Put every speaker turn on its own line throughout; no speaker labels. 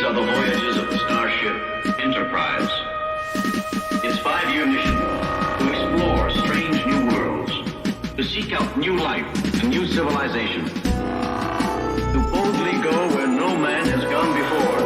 are the voyages of the starship Enterprise. Its 5-year mission, to explore strange new worlds, to seek out new life and new civilization, to boldly go where no man has gone before.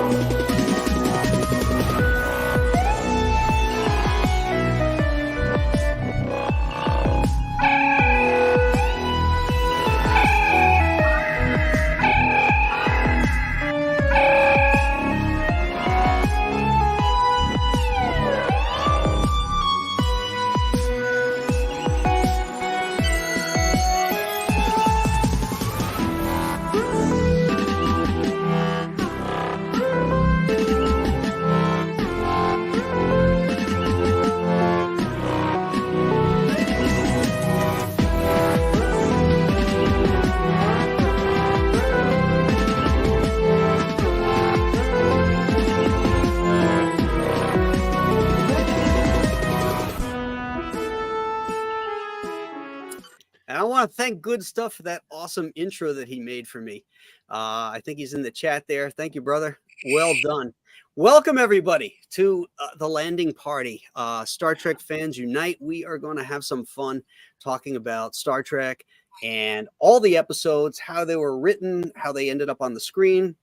Thank Good Stuff for that awesome intro that he made for me. I think he's in the chat there. Thank you, brother. Well done. Welcome, everybody, to the landing party. Star Trek fans unite. We are going to have some fun talking about Star Trek and all the episodes, how they were written, how they ended up on the screen.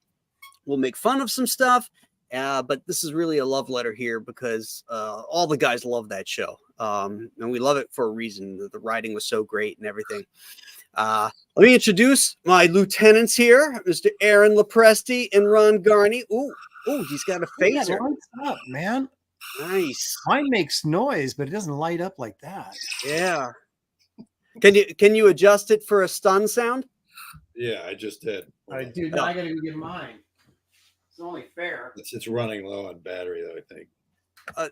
We'll make fun of some stuff, but this is really a love letter here because all the guys love that show. And we love it for a reason. The writing was so great and everything. Let me introduce my lieutenants here, Mr. Aaron Lopresti and Ron Garney. Ooh, he's got a phaser.
That lights up, man.
Nice.
Mine makes noise, but it doesn't light up like that.
Yeah. Can you adjust it for a stun sound?
Yeah, I just did.
All right, dude, now I gotta go get mine. It's only fair.
It's running low on battery, though, I think.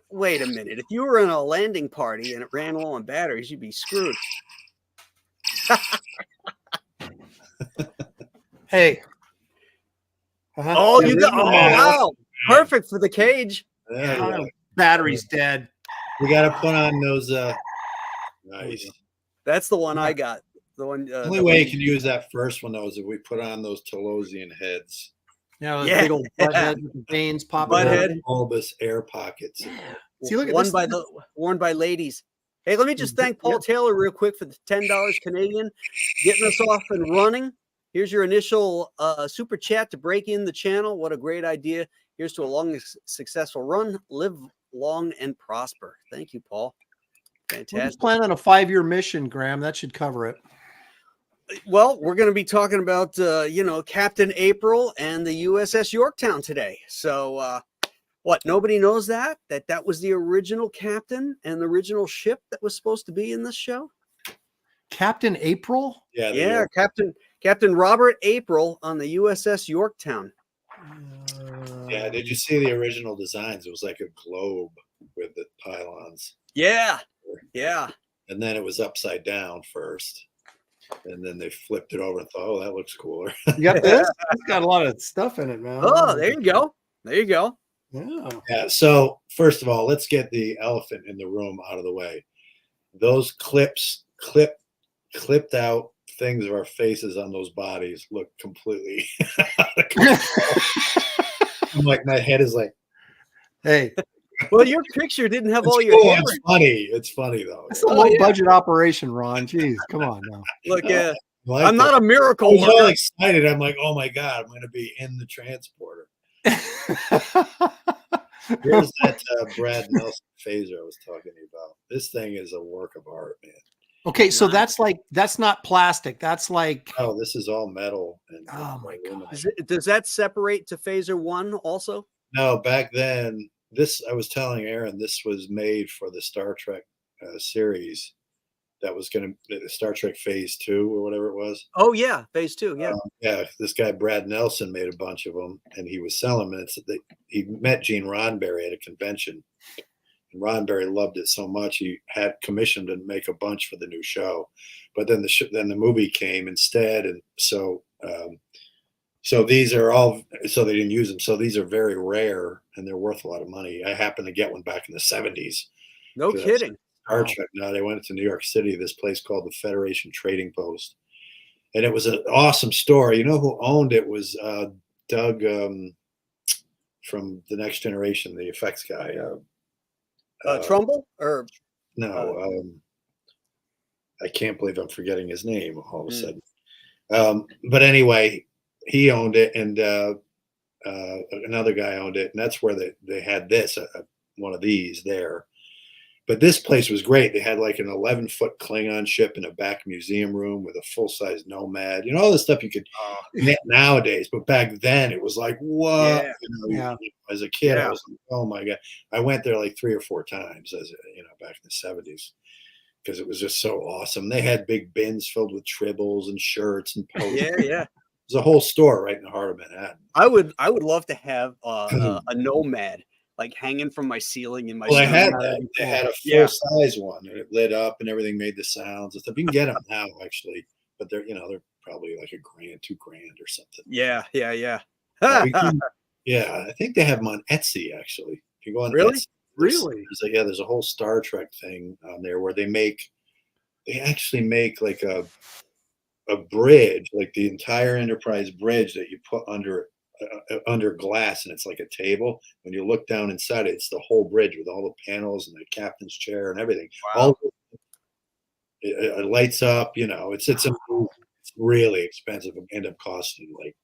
Wait a minute. If you were in a landing party and it ran low on batteries, you'd be screwed.
Hey.
Oh, you got wow. Perfect for the cage.
Yeah,
battery's dead.
We got to put on those. Nice.
That's the one I got. The one.
The only way you can use that first one, though, is if we put on those Telosian heads.
Yeah, big old butt head with the veins popping out.
Bulbous air pockets.
See, look at
worn
this.
Worn by ladies. Hey, let me just thank Paul Taylor real quick for the $10 Canadian, getting us off and running. Here's your initial super chat to break in the channel. What a great idea. Here's to a long, successful run. Live long and prosper. Thank you, Paul. Fantastic.
We're just planning on a 5-year mission, Graham. That should cover it.
Well, we're going to be talking about, Captain April and the USS Yorktown today. So, what? Nobody knows that was the original captain and the original ship that was supposed to be in this show?
Captain April?
Yeah, Captain Robert April on the USS Yorktown.
Yeah, did you see the original designs? It was like a globe with the pylons.
Yeah.
And then it was upside down first. And then they flipped it over and thought, oh, that looks cooler.
You got this? It's got a lot of stuff in it, man.
Oh, there you go.
Yeah. So first of all, let's get the elephant in the room out of the way. Those clipped out things of our faces on those bodies look completely out of control. I'm like, my head is like,
hey.
Well, your picture didn't have all your
cool.
hair.
It's funny though.
It's a low budget operation, Ron. Jeez, come on now.
Look, I'm not a miracle.
I'm so excited. I'm like, oh my God, I'm going to be in the transporter. Here's that Brad Nelson phaser I was talking about. This thing is a work of art, man.
Okay, so that's not plastic. That's like,
oh, this is all metal. And,
oh my God.
Does that separate to phaser 1 also?
No, back then, I was telling Aaron, this was made for the Star Trek series that was going to Star Trek Phase 2 or whatever it was.
Oh yeah, Phase 2. Yeah.
Yeah. This guy Brad Nelson made a bunch of them, and he was selling them. And he met Gene Roddenberry at a convention, and Roddenberry loved it so much he had commissioned him to make a bunch for the new show. But then the movie came instead, and so these are all. So they didn't use them. So these are very rare, and they're worth a lot of money. I happened to get one back in the 70s.
No kidding.
Star Trek. Now they went to New York City, this place called the Federation Trading Post, and it was an awesome store. You know who owned it was Doug from the Next Generation, the effects guy.
Trumbull or
No, I can't believe I'm forgetting his name all of a
Hmm.
sudden. But anyway, he owned it, and another guy owned it, and that's where they had this one of these there. But this place was great. They had like an 11-foot Klingon ship in a back museum room with a full-size Nomad. You know, all the stuff you could get nowadays. But back then, it was like, what?
Yeah.
You know,
Yeah.
as a kid, I
Yeah.
was like, oh my God. I went there like 3 or 4 times back in the 70s, because it was just so awesome. They had big bins filled with tribbles and shirts and posters.
Yeah.
There's a whole store right in the heart of Manhattan.
I would love to have a Nomad like hanging from my ceiling in my.
Well, they
studio.
had that. They had a
Yeah.
full-size one, and it lit up, and everything made the sounds and stuff. You can get them now, actually, but they're probably like $1,000, $2,000 or something.
Yeah.
Yeah, I think they have them on Etsy, actually. If you go on
Really?
Etsy,
Really?
there's a whole Star Trek thing on there where they actually make like a bridge, like the entire Enterprise bridge that you put under glass, and it's like a table. When you look down inside it, it's the whole bridge with all the panels and the captain's chair and everything.
Wow.
It lights up. It's really expensive. It end up costing like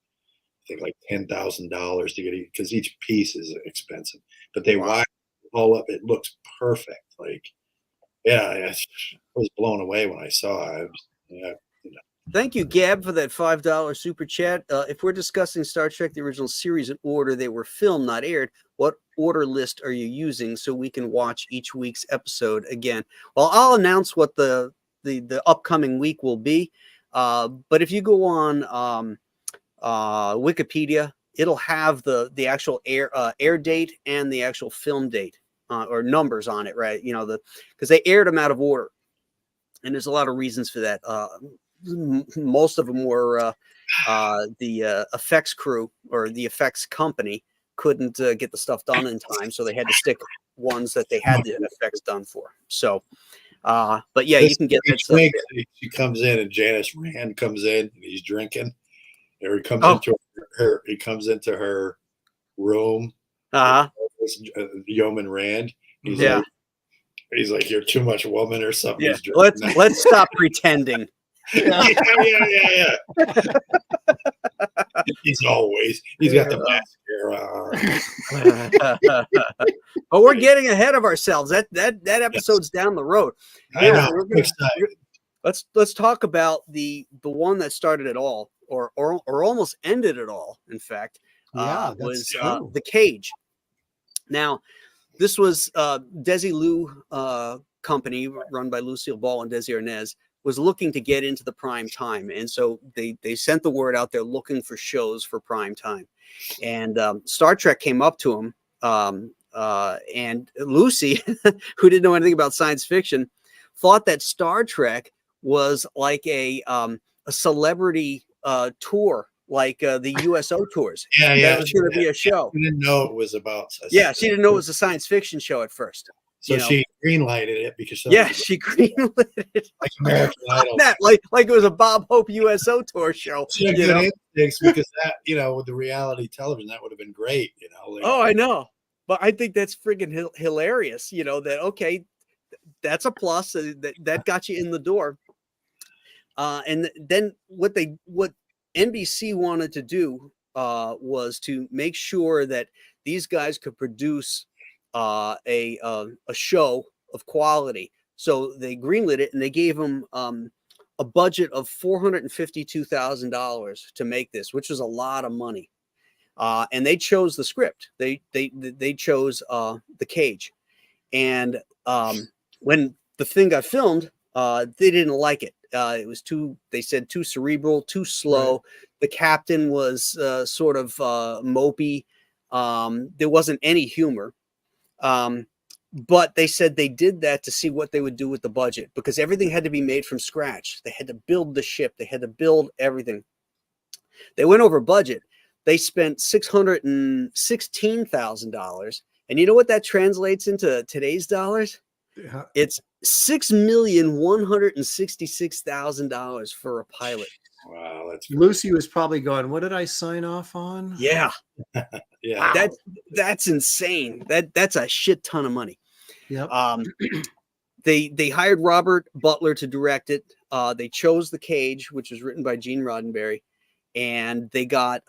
$10,000 to get it, because each piece is expensive. But they wire it all up. It looks perfect. Like, yeah, I was blown away when I saw it.
Thank you, Gab, for that $5 super chat. If we're discussing Star Trek, the original series in order they were filmed, not aired, what order list are you using so we can watch each week's episode again? Well, I'll announce what the upcoming week will be. But if you go on Wikipedia, it'll have the actual air date and the actual film date or numbers on it, right? Because they aired them out of order, and there's a lot of reasons for that. Most of them were the effects crew or the effects company couldn't get the stuff done in time, so they had to stick ones that they had the effects done for. So, but yeah, you can get that stuff.
She comes in, and Janice Rand comes in, and he's drinking. Or he comes into her room. Yoman Rand. He's like, you're too much woman or something.
Yeah. Let's stop pretending.
Yeah. He's got the mascara on.
But we're getting ahead of ourselves. That episode's down the road.
I know. I'm excited.
Let's talk about the one that started it all, or almost ended it all. In fact, was the Cage. Now, this was Desilu company run by Lucille Ball and Desi Arnaz was looking to get into the prime time, and so they sent the word out there looking for shows for prime time, and Star Trek came up to him, and Lucy, who didn't know anything about science fiction, thought that Star Trek was like a celebrity tour, like the USO tours. That was going to be a show.
She didn't know it was about.
She didn't know it was a science fiction show at first.
So she greenlighted it because
she greenlit it
like American Idol.
like it was a Bob Hope USO tour show.
She had good instincts, because that, with the reality television, that would have been great.
I know, but I think that's friggin' hilarious. That okay, that's a plus. That got you in the door. And then what NBC wanted to do was to make sure that these guys could produce a show of quality. So they greenlit it, and they gave them a budget of $452,000 to make this, which was a lot of money. And they chose the script. They chose The Cage. And when the thing got filmed, they didn't like it. It was they said too cerebral, too slow. Right. The captain was sort of mopey. There wasn't any humor. But they said they did that to see what they would do with the budget, because everything had to be made from scratch. They had to build the ship. They had to build everything. They went over budget. They spent $616,000. And you know what that translates into today's dollars? Yeah. It's $6,166,000 for a pilot.
Wow, that's
Lucy was probably going, what did I sign off on?
Yeah.
Yeah.
That's insane. That's a shit ton of money.
Yep.
They hired Robert Butler to direct it. They chose The Cage, which was written by Gene Roddenberry, and they got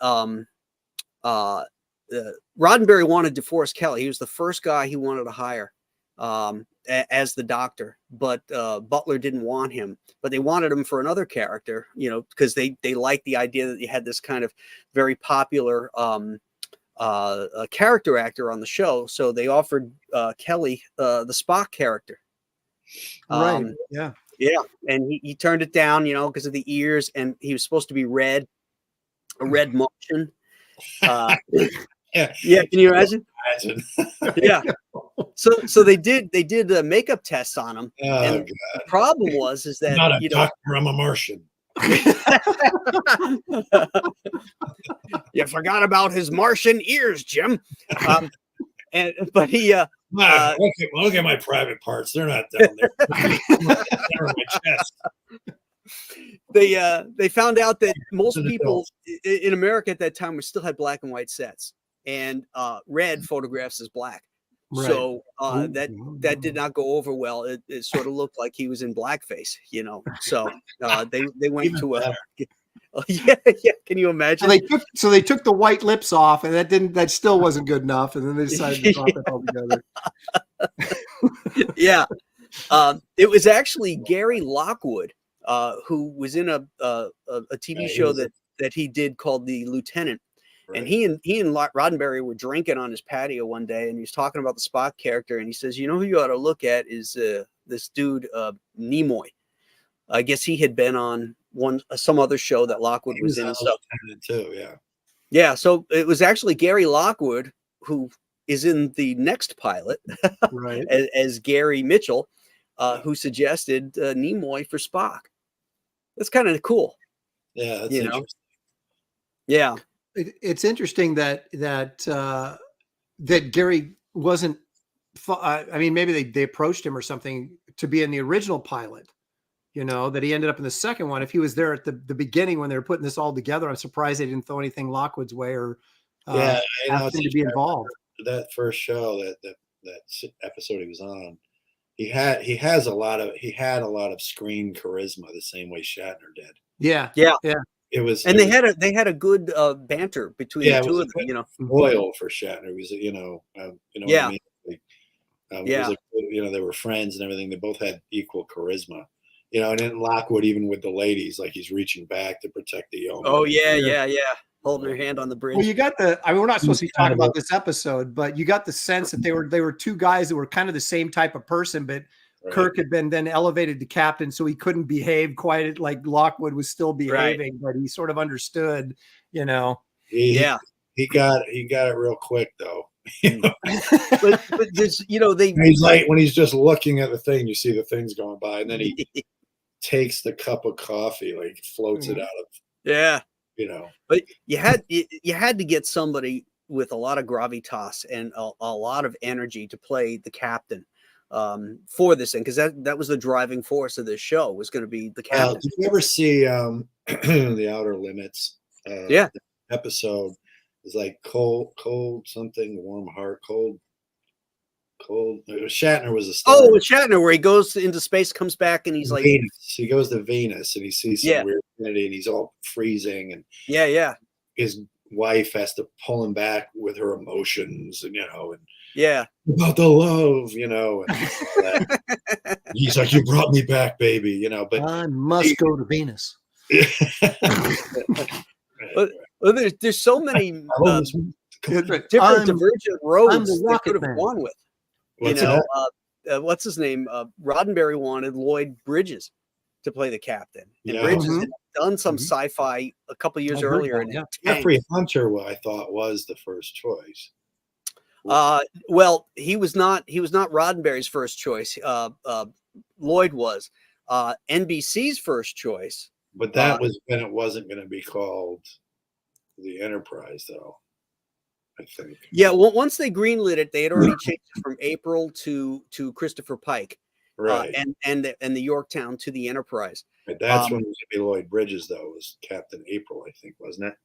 Roddenberry wanted DeForest Kelley. He was the first guy he wanted to hire as the Doctor, but Butler didn't want him. But they wanted him for another character, you know, because they liked the idea that you had this kind of very popular a character actor on the show. So they offered Kelly the Spock character.
Right. Yeah.
Yeah. And he turned it down, you know, because of the ears, and he was supposed to be red, a red Martian.
Yeah.
Yeah. Can you imagine?
Imagine.
Yeah. So they did makeup tests on him.
Oh,
And
God.
the problem is that,
I'm not a
you know,
doctor, I'm a Martian.
you forgot about his Martian ears, Jim. But he
Look at my private parts. They're not down there. They're on my chest.
They found out that most
To the
people in America at that time still had black and white sets, and red photographs as black.
Right.
So that did not go over well. It sort of looked like he was in blackface, you know. So they went
Even
to a
better.
yeah. Can you imagine?
So they took the white lips off, and that still wasn't good enough, and then they decided to drop it altogether.
Yeah. It was actually Gary Lockwood, who was in a TV show that he did called The Lieutenant.
Right.
And he and Roddenberry were drinking on his patio one day, and he was talking about the Spock character, and he says, "You know who you ought to look at is this dude Nimoy. I guess he had been on some other show that Lockwood was in." So
too, yeah.
yeah, so it was actually Gary Lockwood who is in the next pilot,
Right.
as Gary Mitchell, who suggested Nimoy for Spock. That's kind of cool.
Yeah, that's
You know?
interesting.
Yeah.
It's interesting that Gary wasn't. I mean, maybe they approached him or something to be in the original pilot. You know, that he ended up in the second one. If he was there at the beginning when they were putting this all together, I'm surprised they didn't throw anything Lockwood's way or ask him to be involved.
That first show, that episode he was on, he had a lot of screen charisma, the same way Shatner did.
Yeah.
It was,
And they had a good banter between the two of them, you know.
Loyal for Shatner. He was, you know, what I mean? Like, it was like, you know, they were friends and everything. They both had equal charisma, you know. And then Lockwood, even with the ladies, like he's reaching back to protect the Yoman.
Oh yeah, holding her hand on the bridge.
Well, you got I mean, we're not supposed to be talking about this episode, but you got the sense that they were two guys that were kind of the same type of person, but
Right.
Kirk had been then elevated to captain, so he couldn't behave quite like Lockwood was still behaving, but he sort of understood, you know.
He got it real quick though. You know?
but there's, you know,
He's like, when he's just looking at the thing, you see the things going by, and then he takes the cup of coffee, like floats it out of,
yeah.
you know.
But you had to get somebody with a lot of gravitas and a lot of energy to play the captain for this thing, because that was the driving force of this show, was going to be the captain.
Did you ever see The Outer Limits?
Yeah.
The episode is like cold something, warm heart, cold. Shatner was a star.
Oh, with Shatner, where he goes into space, comes back, and he's like,
Venus. He goes to Venus and he sees some weird entity, and he's all freezing, and
yeah.
his wife has to pull him back with her emotions, and you know, and
Yeah.
about the love, you know. And he's like, "You brought me back, baby," you know. But
I must go to Venus.
Well, there's so many different divergent roads they could have gone with.
What's
you know, what's his name? Roddenberry wanted Lloyd Bridges to play the captain. And Bridges had done some sci-fi a couple years earlier.
Jeffrey Hunter, I thought, was the first choice.
Well, he was not Roddenberry's first choice. Lloyd was NBC's first choice.
But that was when it wasn't going to be called the Enterprise, though, I think.
Yeah, well, once they greenlit it, they had already changed it from April to Christopher Pike,
right?
And the Yorktown to the Enterprise.
But that's when it was going to be Lloyd Bridges, though. It was Captain April, I think, wasn't it?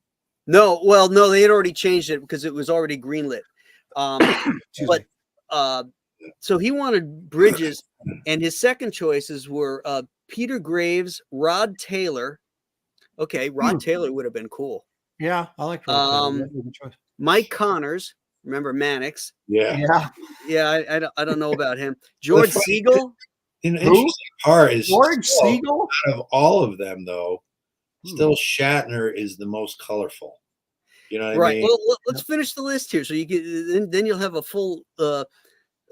No, they had already changed it because it was already greenlit.
Excuse
But
me.
so he wanted Bridges, and his second choices were Peter Graves, Rod Taylor. Okay, Rod Taylor would have been cool.
Yeah, I like Rod Taylor. That was a good choice.
Mike Connors, remember Mannix?
Yeah.
Yeah, I don't know about him. George Siegel.
An interesting part is
George
still,
Siegel?
out of all of them, though, still Shatner is the most colorful. You know what I mean?
Well, let's finish the list here, so you get then you'll have a full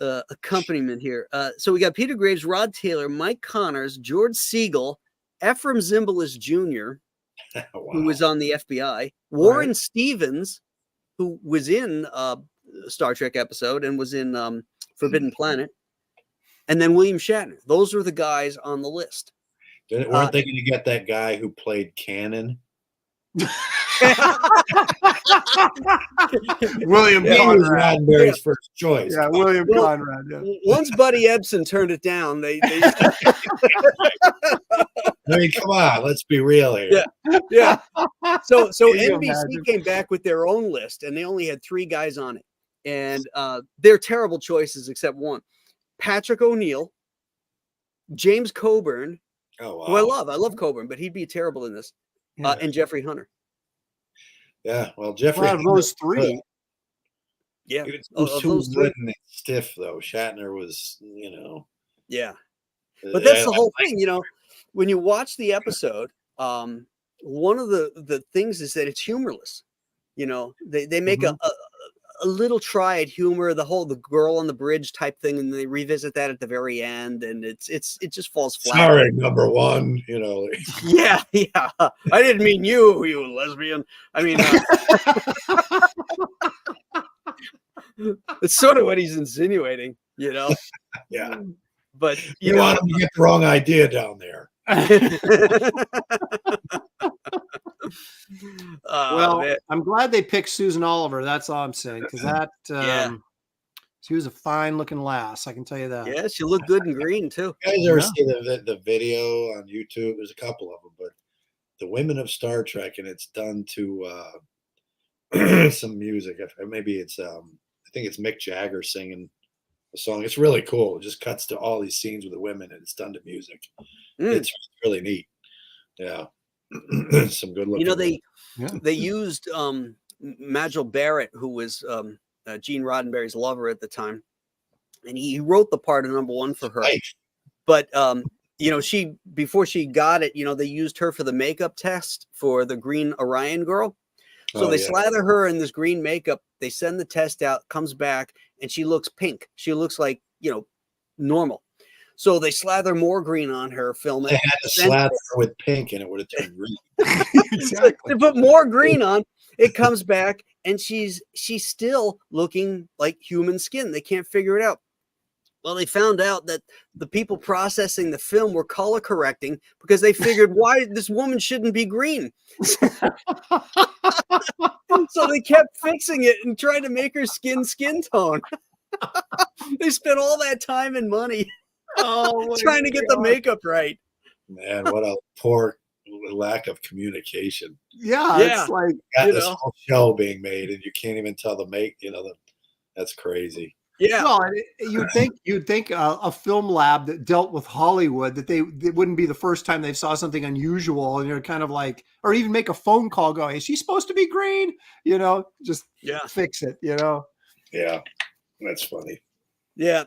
accompaniment here. So we got Peter Graves, Rod Taylor, Mike Connors, George Siegel, Ephraim Zimbalist Jr.,
Wow.
who was on the FBI, Warren Stevens, who was in Star Trek episode and was in Forbidden Planet, and then William Shatner. Those were the guys on the list.
Weren't they going to get that guy who played Cannon?
William
He was
Conrad.
Roddenberry's first choice.
Yeah, William Conrad. Yeah.
Once Buddy Ebsen turned it down, they
I mean, come on, let's be real here.
yeah. So
Can you
NBC
imagine?
came back with their own list, and they only had 3 guys on it, and they're terrible choices except one: Patrick O'Neill, James Coburn,
Oh, wow.
who I love Coburn, but he'd be terrible in this,
Yeah.
and Jeffrey Hunter.
Yeah, well, Jeffrey.
Well, those 3.
Yeah,
He was
of
too
those 3.
wooden and stiff, though. Shatner was,
Yeah. But that's the whole thing, when you watch the episode, one of the things is that it's humorless. They make a little try at humor, the girl on the bridge type thing, and they revisit that at the very end, and it just falls flat.
Sorry, number one,
Yeah. I didn't mean you lesbian. I mean, it's sort of what he's insinuating,
Yeah.
But
You want him to get the wrong idea down there.
Well,
man.
I'm glad they picked Susan Oliver. That's all I'm saying, because that she was a fine looking lass. I can tell you that.
Yeah, she looked good in green too.
You guys ever
Yeah.
see the video on YouTube? There's a couple of them, but the women of Star Trek, and it's done to some music. Maybe it's I think it's Mick Jagger singing a song. It's really cool. It just cuts to all these scenes with the women, and it's done to music. It's really neat. Yeah. Some good looking.
They used Majel Barrett, who was Gene Roddenberry's lover at the time, and he wrote the part of number 1 for her.
Right.
But she, before she got it, they used her for the makeup test for the Green Orion girl. So they slather her in this green makeup. They send the test out, comes back, and she looks pink. She looks like normal. So they slather more green on her, film it.
They had to slather her with pink, and it would have turned green.
They put more green on. It comes back, and she's still looking like human skin. They can't figure it out. Well, they found out that the people processing the film were color correcting because they figured why this woman shouldn't be green. So they kept fixing it and trying to make her skin tone. They spent all that time and money trying to get the makeup right.
Man, what a poor lack of communication.
Yeah. It's like,
Got this whole show being made, and you can't even tell that's crazy.
Yeah.
well, you'd think a film lab that dealt with Hollywood, that it wouldn't be the first time they saw something unusual, and you're kind of like, or even make a phone call, go, is she supposed to be green? Just fix it.
Yeah, that's funny.
Yeah.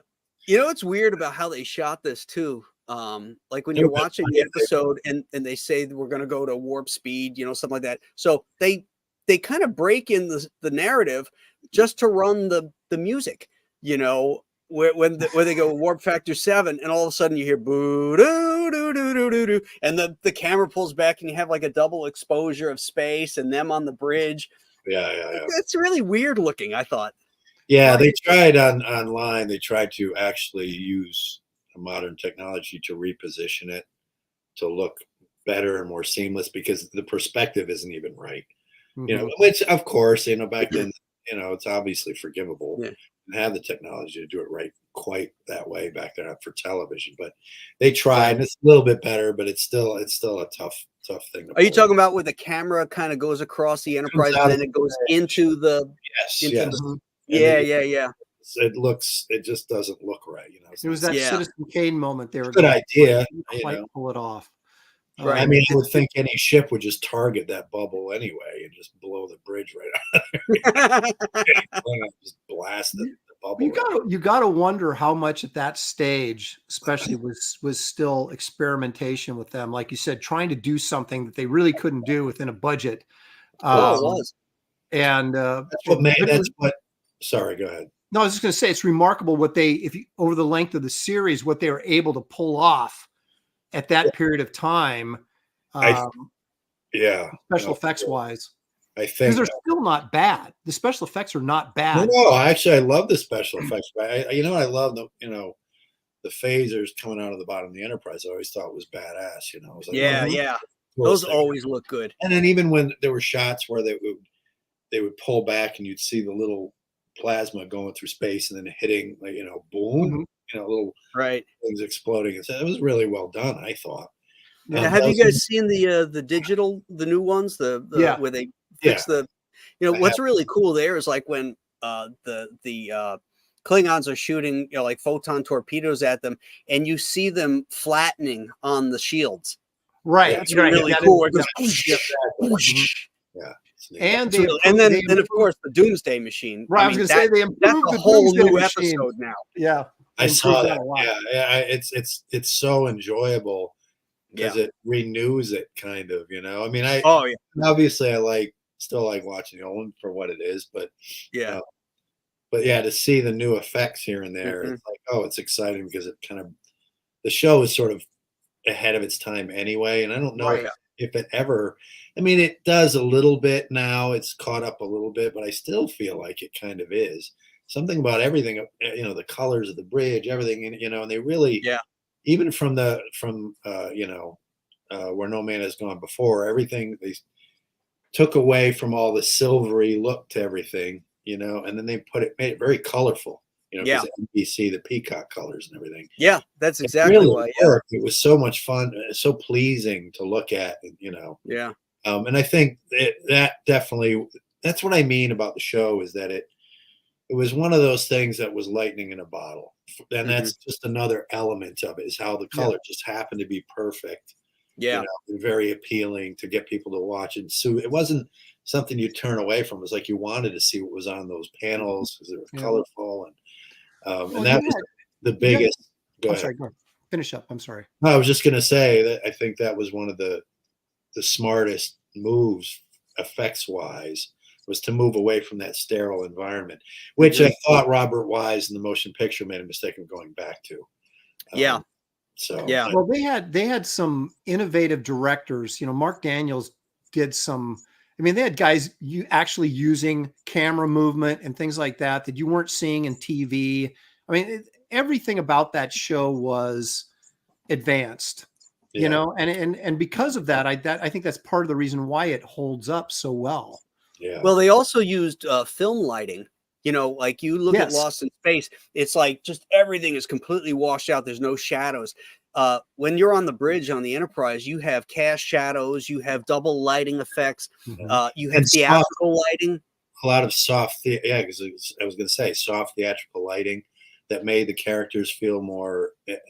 It's weird about how they shot this too. Like when you're watching the episode and they say we're going to go to warp speed, something like that. So they kind of break in the narrative just to run the music, where they go warp factor 7, and all of a sudden you hear boo doo doo doo doo doo doo, and the camera pulls back and you have like a double exposure of space and them on the bridge.
Yeah.
It's really weird looking, I thought.
Yeah, they tried online. They tried to actually use modern technology to reposition it to look better and more seamless, because the perspective isn't even right. Which of course, back then, it's obviously forgivable and have the technology to do it right quite that way back there for television. But they tried, and it's a little bit better, but it's still a tough thing.
Are you talking about where the camera kind of goes across the Enterprise and then it goes into the?
Yes.
Yeah.
It just doesn't look right.
It was that Citizen Kane moment. They were
good idea.
Couldn't quite pull it off.
Right.
I mean, I would think any ship would just target that bubble anyway and just blow the bridge right out. Just blast the bubble.
You got to wonder how much at that stage, especially, was still experimentation with them. Like you said, trying to do something that they really couldn't do within a budget.
It was.
And
Sorry, go ahead.
No, I was just going to say it's remarkable what over the length of the series, what they were able to pull off at that period of time. Special effects wise. I think because they're still not bad. The special effects are not bad.
No, actually, I love the special effects. I love the phasers coming out of the bottom of the Enterprise. I always thought it was badass. It was like,
those always look good.
And then even when there were shots where they would pull back and you'd see the little plasma going through space and then hitting, like, boom, little things exploding. It was really well done, I thought.
Have you guys seen the digital, the new ones, where they fix the, what's really cool there is like when the Klingons are shooting, like photon torpedoes at them, and you see them flattening on the shields.
Right.
That's really cool.
Yeah.
And
then of course the Doomsday Machine.
Right. I was going to say they improved
that's
the
a whole
Doomsday
new
Machine.
episode now.
Yeah.
I saw that. Yeah. It's so enjoyable because it renews it kind of, I mean, obviously I still like watching the old one for what it is, but to see the new effects here and there, it's like, it's exciting because it kind of, the show is sort of ahead of its time anyway. And I don't know if it ever, I mean, it does a little bit now, it's caught up a little bit, but I still feel like it kind of is something about everything, the colors of the bridge, everything, and they really, even from Where No Man Has Gone Before, everything they took away from all the silvery look to everything, and then they made it very colorful, because NBC, the peacock colors and everything.
Yeah, that's exactly why.
It was so much fun, so pleasing to look at, and I think that definitely, that's what I mean about the show, is that it was one of those things that was lightning in a bottle. And that's just another element of it, is how the color just happened to be perfect. And very appealing to get people to watch it. So it wasn't something you turn away from. It was like you wanted to see what was on those panels because they were colorful. And that was the biggest.
Go ahead. Finish up. I'm sorry.
No, I was just going to say that I think that was one of the smartest moves effects wise, was to move away from that sterile environment, which I thought Robert Wise in the motion picture made a mistake of going back to.
Well, they had some innovative directors. Mark Daniels did some. I mean, they had guys actually using camera movement and things like that you weren't seeing in TV. I mean, everything about that show was advanced. And because of that, I think that's part of the reason why it holds up so well.
Yeah.
Well, they also used film lighting. Like you look at Lost in Space, it's like just everything is completely washed out. There's no shadows. When you're on the bridge on the Enterprise, you have cast shadows, you have double lighting effects, you have theatrical lighting.
A lot of soft, because I was going to say soft theatrical lighting that made the characters feel more, it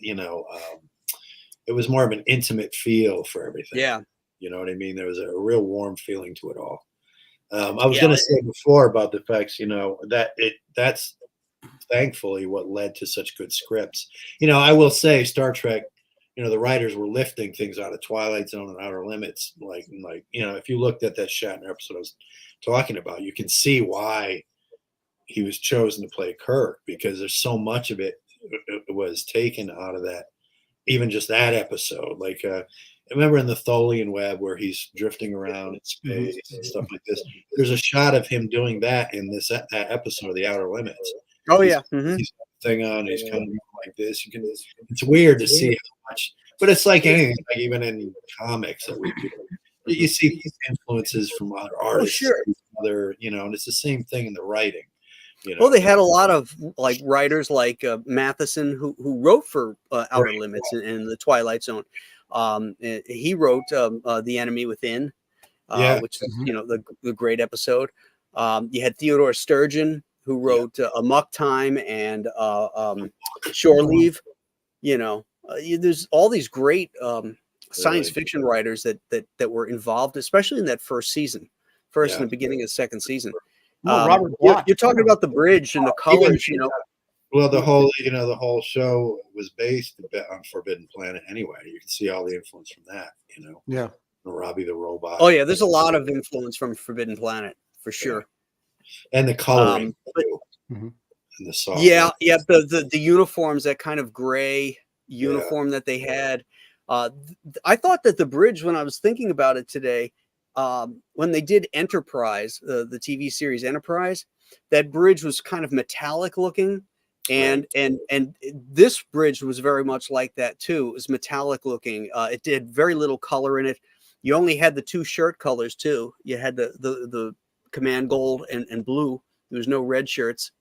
was more of an intimate feel for everything.
Yeah.
You know what I mean? There was a real warm feeling to it all. I was going to say before about the effects, that's thankfully what led to such good scripts. I will say Star Trek, the writers were lifting things out of Twilight Zone and Outer Limits. Like, if you looked at that Shatner episode I was talking about, you can see why he was chosen to play Kirk, because there's so much of it was taken out of that, even just that episode. Like, I remember in the Tholian Web where he's drifting around in space and stuff like this. There's a shot of him doing that in that episode of the Outer Limits.
Oh,
he's got the thing on. He's kind of like this. It's weird to see how much, but it's like anything, like even in comics that we do. You see these influences from other artists, other, and it's the same thing in the writing.
Well, they had a lot of writers like Matheson who wrote for Outer Limits and the Twilight Zone. He wrote The Enemy Within, which is the great episode. You had Theodore Sturgeon who wrote Amok Time and Shore Leave. You know, there's all these great science fiction writers that were involved, especially in that first season, in the beginning of the second season.
Robert
you're,
Bloch.
you're talking about the bridge and the colors, you know.
Well, the whole show was based a bit on Forbidden Planet anyway. You can see all the influence from that, you know.
Yeah.
Robbie the Robot.
Oh yeah, there's a lot of influence from Forbidden Planet for sure.
And the coloring
Mhm.
and the soft.
The uniforms, that kind of gray uniform that they had. I thought that the bridge, when I was thinking about it today, when they did Enterprise, the TV series Enterprise, that bridge was kind of metallic looking. And this bridge was very much like that too. It was metallic looking. It did very little color in it. You only had the two shirt colors too. You had the command gold and blue. There was no red shirts.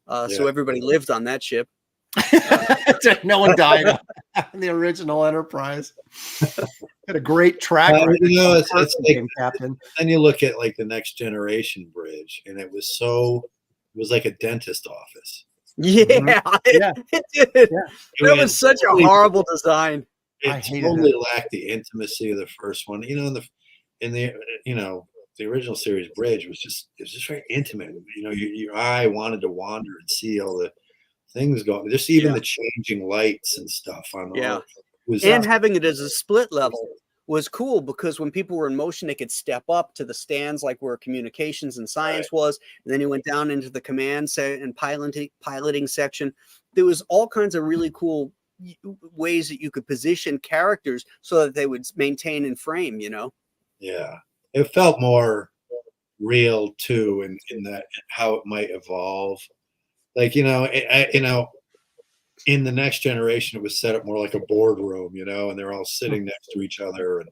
So everybody lived on that ship.
No one died on the original Enterprise. Had a great track record.
You know, it's like,
captain.
Then you look at like the Next Generation bridge, and it was like a dentist office.
Yeah, it did.
Yeah.
That was such a horrible design.
It totally lacked the intimacy of the first one. You know, in the the original series bridge was just very intimate. You know, your eye wanted to wander and see all the things going. Just even the changing lights and stuff on the
and having it as a split level was cool, because when people were in motion, they could step up to the stands, like where communications and science was. And then you went down into the command and piloting section. There was all kinds of really cool ways that you could position characters so that they would maintain in frame, you know?
Yeah. It felt more real too, in that how it might evolve. Like, in the Next Generation, it was set up more like a boardroom, and they're all sitting next to each other, and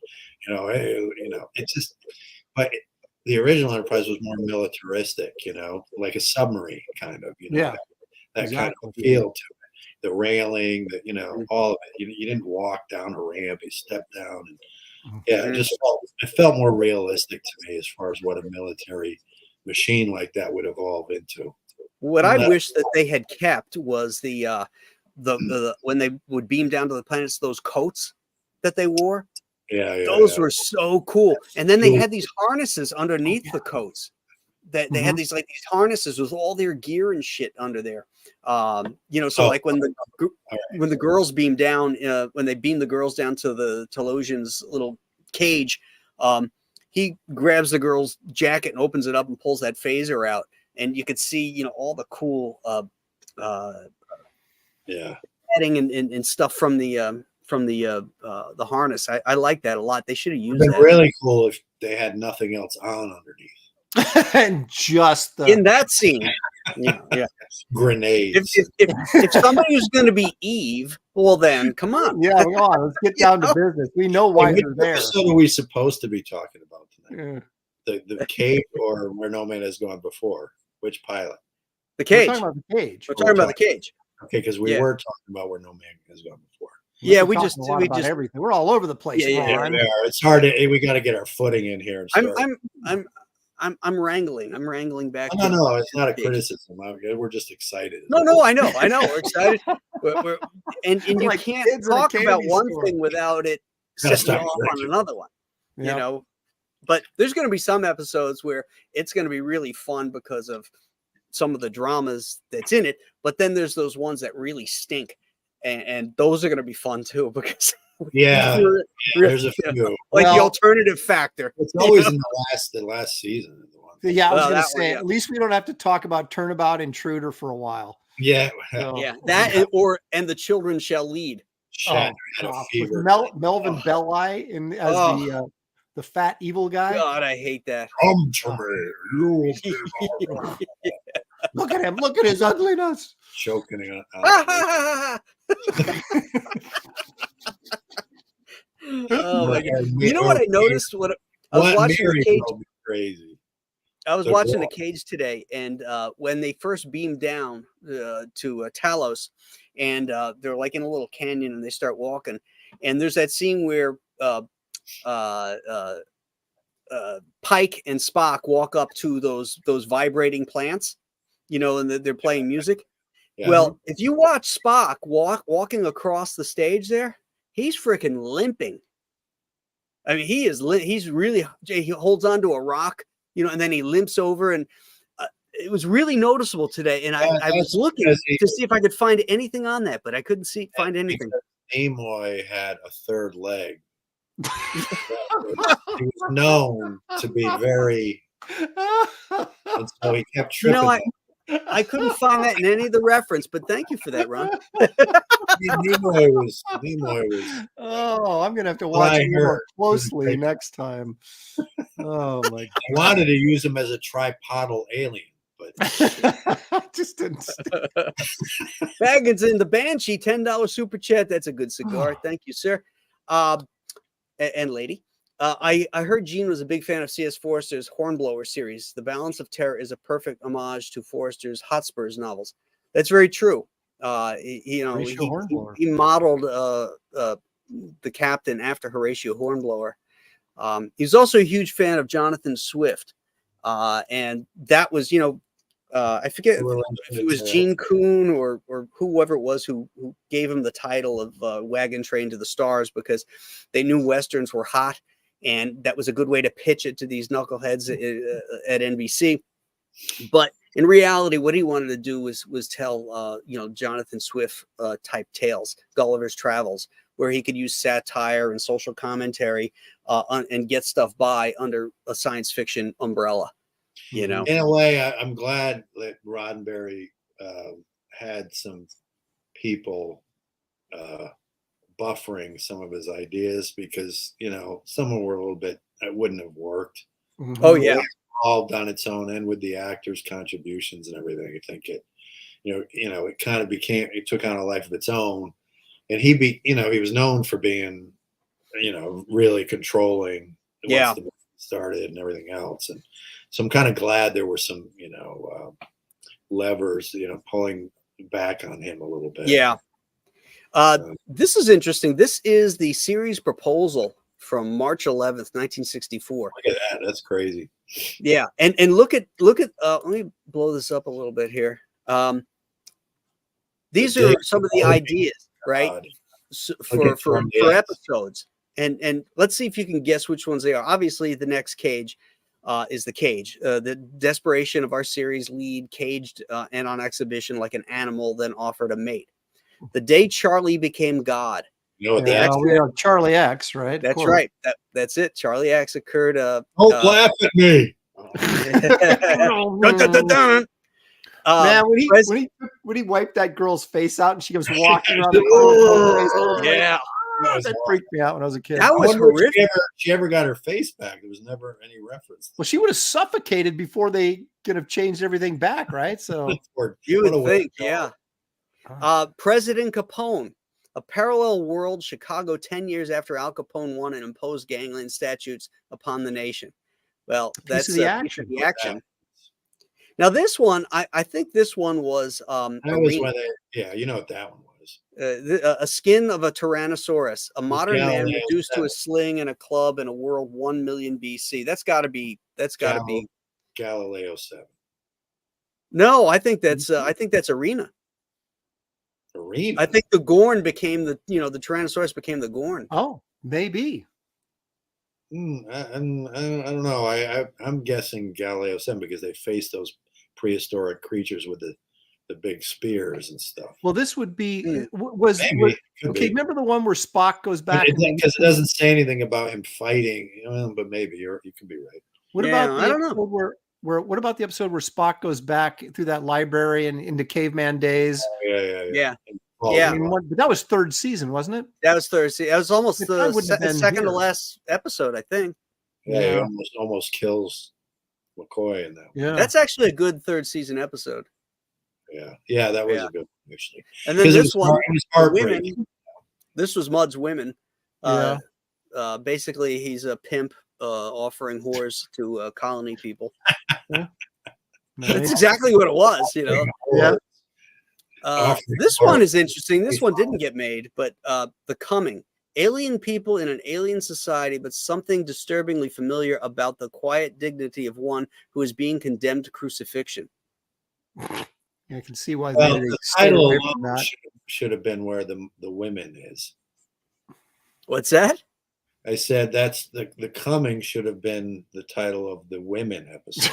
it's just. But the original Enterprise was more militaristic, like a submarine kind of, that kind of feel to it. The railing, all of it. You didn't walk down a ramp; you stepped down, and it felt more realistic to me as far as what a military machine like that would evolve into.
What I wish that they had kept was the when they would beam down to the planets, those coats that they wore. Those were so cool. And then they had these harnesses underneath the coats. That they had these harnesses with all their gear and shit under there. Like when the girls beam down, when they beam the girls down to the Telosian's little cage, he grabs the girl's jacket and opens it up and pulls that phaser out. And you could see, all the cool padding and stuff from the harness. I like that a lot. They should have used that.
Really cool if they had nothing else on underneath.
And just
in that scene,
grenades.
If somebody was going to be Eve, well then, come on.
Yeah, come on. Let's get down to business. We know why they're there.
What are we supposed to be talking about tonight? The cage, or Where No Man Has Gone Before? Which pilot?
The cage.
We're talking about the cage.
We're talking about the cage.
Okay, because we were talking about Where No Man Has Gone Before.
Yeah, we
just everything. We're all over the place.
Yeah, it's hard to. We got to get our footing in here.
I'm wrangling. I'm wrangling back.
No, it's not a criticism. We're just excited.
No, I know. We're excited. And you can't talk about one thing without it setting off on another one. But there's going to be some episodes where it's going to be really fun because of some of the dramas that's in it. But then there's those ones that really stink, and those are going to be fun too, because
there's a few.
Like the alternative factor.
It's always in the last season.
Yeah, I was going to say, at least we don't have to talk about Turnabout Intruder for a while.
Yeah,
that and The Children Shall Lead.
Shatner had a fever.
Melvin Belli as the fat evil guy.
God, I hate that.
Come to me.
Look at him. Look at his ugliness.
Choking on.
Oh my God. You know what I noticed? I was watching the cage.
Crazy.
I was watching the cage today, and when they first beamed down to Talos, and they're like in a little canyon, and they start walking, and there's that scene where Pike and Spock walk up to those vibrating plants, you know, and they're playing music.
Yeah.
Well, if you watch Spock walking across the stage there, he's freaking limping. I mean, he's really, he holds onto a rock, you know, and then he limps over, and it was really noticeable today. And I was looking to see if I could find anything on that, but I couldn't find anything.
Nimoy had a third leg. He was known to be very, and so he kept tripping.
You know, I couldn't find that in any of the reference, but thank you for that, Ron.
Nimoy was.
Oh, I'm gonna have to watch it more closely next time. Oh my!
I wanted to use him as a tripodal alien, but
just didn't.
Baggins in the Banshee, $10 super chat. That's a good cigar. Thank you, sir. And lady. I heard Gene was a big fan of C.S. Forster's Hornblower series. The Balance of Terror is a perfect homage to Forster's Hotspurs novels. That's very true. He modeled the captain after Horatio Hornblower. He's also a huge fan of Jonathan Swift. And that was, you know, I forget if it was Gene Kuhn or whoever it was who gave him the title of Wagon Train to the Stars, because they knew Westerns were hot. And that was a good way to pitch it to these knuckleheads at NBC. But in reality, what he wanted to do was tell, you know, Jonathan Swift type tales, Gulliver's Travels, where he could use satire and social commentary and get stuff by under a science fiction umbrella. You know,
in a way, I'm glad that Roddenberry had some people buffering some of his ideas, because, you know, some of them were a little bit, it wouldn't have worked.
Oh yeah,
all done its own end with the actors' contributions and everything. I think it, it kind of became, it took on a life of its own, and he was known for being, really controlling. Once the movie started and everything else, and so I'm kind of glad there were some, levers, pulling back on him a little bit.
Yeah. This is interesting. This is the series proposal from March 11th, 1964.
Look at that. That's crazy.
Yeah. And look at, let me blow this up a little bit here. These are some of the ideas, right? For episodes. And let's see if you can guess which ones they are. Obviously, the next cage is the cage. The desperation of our series lead, caged and on exhibition like an animal, then offered a mate. The day Charlie became God.
Charlie X, right?
That's right. That's it. Charlie X occurred.
Don't laugh at me.
Man, when he wiped that girl's face out and she was walking around the corner,
yeah,
that freaked me out when I was a kid.
That was horrific.
She ever got her face back? There was never any reference.
Well, she would have suffocated before they could have changed everything back, right? So
you would think, yeah. President Capone, a parallel world, Chicago, 10 years after Al Capone won and imposed gangland statutes upon the nation. Well, that's
the action.
Now, this one, I think this one was
that was when you know what that one was.
A skin of a Tyrannosaurus, a modern man reduced to a sling and a club in a world 1 million BC. That's got to be
Galileo 7.
No, I think that's Arena.
Arena.
I think the Gorn became the Tyrannosaurus became the Gorn.
Oh, maybe.
I don't know. I'm guessing Galileo 7 because they faced those prehistoric creatures with the big spears and stuff.
Well, this would be remember the one where Spock goes back
because it doesn't say anything about him fighting. But maybe you could be right.
What about the episode what about the episode where Spock goes back through that library and into caveman days?
Yeah.
But that was third season, wasn't it?
That was third season. That was almost the second to last episode, I think.
Yeah, he almost kills McCoy in that.
Yeah,
that's actually a good third season episode.
Yeah, that was a good one, actually.
And then this one, women. This was Mudd's Women. Basically, he's a pimp offering whores to colony people. That's exactly what it was,
Yeah.
This one is interesting. This one didn't get made, but The Coming. Alien people in an alien society, but something disturbingly familiar about the quiet dignity of one who is being condemned to crucifixion.
I can see why
Well,
they
the
stayed
title
away
alone
from that.
should have been where the women is.
What's that?
I said that's the coming should have been the title of the women episode.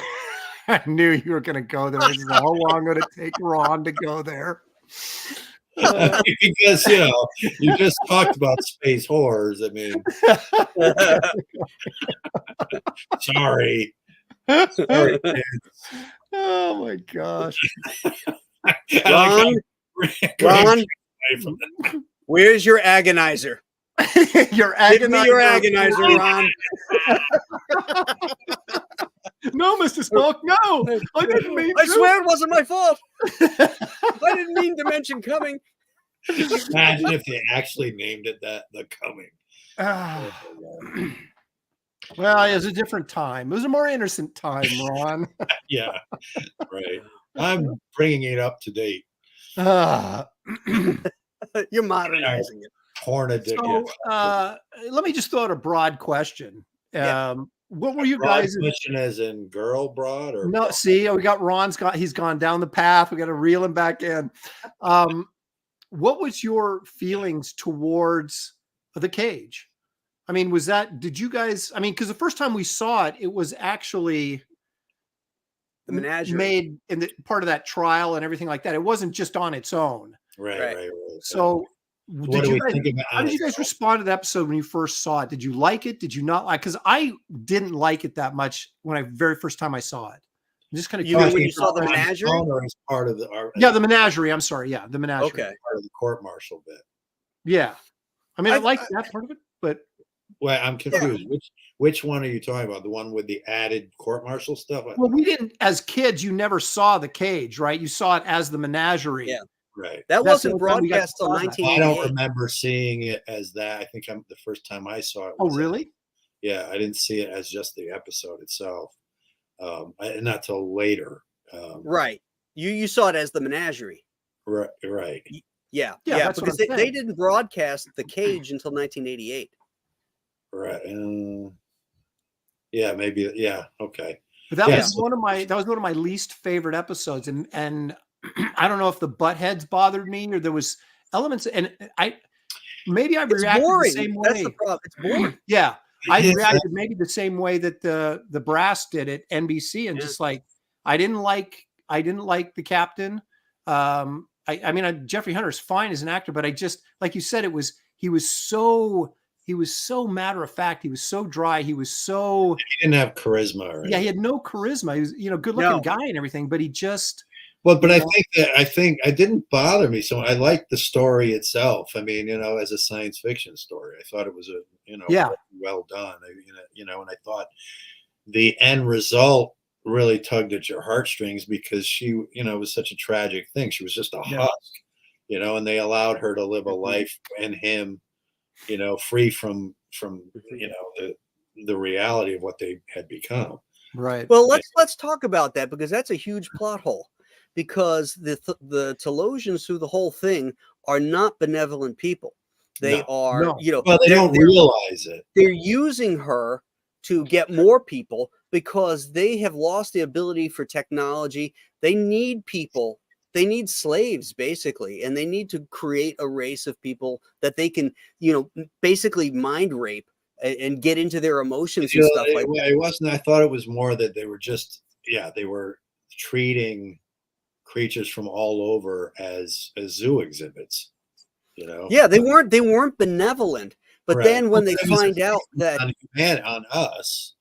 I knew you were going to go there. I said, how long would it take Ron to go there?
Because you just talked about space horrors. I mean, sorry, kids.
Oh my gosh.
Ron, Ron, where's your agonizer?
Your
Give me your
agonizer.
agonizer, Ron.
No, Mr. Spock, no. I didn't mean
I
to.
swear it wasn't my fault. I didn't mean Dimension Coming.
Imagine if they actually named it that, the coming.
Well, it was a different time. It was a more innocent time, Ron.
Yeah, right. I'm bringing it up to date.
You're modernizing it.
Porn addicted.
So, let me just throw out a broad question.
Yeah.
What were you
Broad
guys?
question as in girl broad or
No, see, we got he's gone down the path. We got to reel him back in. What was your feelings towards the cage? I mean, did you guys, because the first time we saw it, it was actually
The menagerie.
made in the part of that trial and everything like that. It wasn't just on its own.
right.
So
What do we think about
how did you guys respond to the episode when you first saw it? Did you like it? Did you not like? Because I didn't like it that much very first time I saw it. I'm just kind of
You mean when you saw the menagerie?
Or as part of
the menagerie. I'm sorry. Yeah, the menagerie.
Okay.
part of the court martial bit.
Yeah. I mean, I liked that part of it, but
Well, I'm confused. Which one are you talking about? The one with the added court martial stuff?
well, we didn't as kids. You never saw the cage, right? You saw it as the menagerie.
Yeah.
Right.
That
That's
wasn't
the only time we got
broadcast
to
till
saw that.
1988.
I don't remember seeing it as that. I think the first time I saw it.
Oh,
was
really?
Yeah, I didn't see it as just the episode itself, and not till later.
Right. You saw it as the menagerie.
Right.
Yeah.
Yeah, that's what
because
I'm
they
saying.
didn't broadcast the cage until 1988.
Right. Yeah, maybe. Yeah. Okay.
But that
Yes.
was one of my least favorite episodes, and I don't know if the butt heads bothered me or there was elements, and I reacted
boring.
the same way.
That's the problem. It's boring.
Yeah, I
Yes.
reacted maybe the same way that the brass did at NBC, and just like I didn't like the captain. I mean, Jeffrey Hunter's fine as an actor, but I just, like you said, he was so matter of fact. He was so dry. He was so
He didn't have charisma.
he had no charisma. He was good looking guy and everything, but he just.
Well, but I think it didn't bother me. So I liked the story itself. I mean, as a science fiction story, I thought it was well done. And I thought the end result really tugged at your heartstrings because she, it was such a tragic thing. She was just a husk, and they allowed her to live a life and him, free from the reality of what they had become.
Right.
Well, let's talk about that because that's a huge plot hole. Because the Telosians through the whole thing are not benevolent people. They are,
well, they don't realize it.
They're using her to get more people because they have lost the ability for technology. They need people. They need slaves, basically, and they need to create a race of people that they can, basically mind rape and get into their emotions and stuff like that.
It wasn't. I thought it was more that they were just, they were treating creatures from all over as zoo exhibits,
Yeah, they weren't benevolent, but then when they find out that
on us,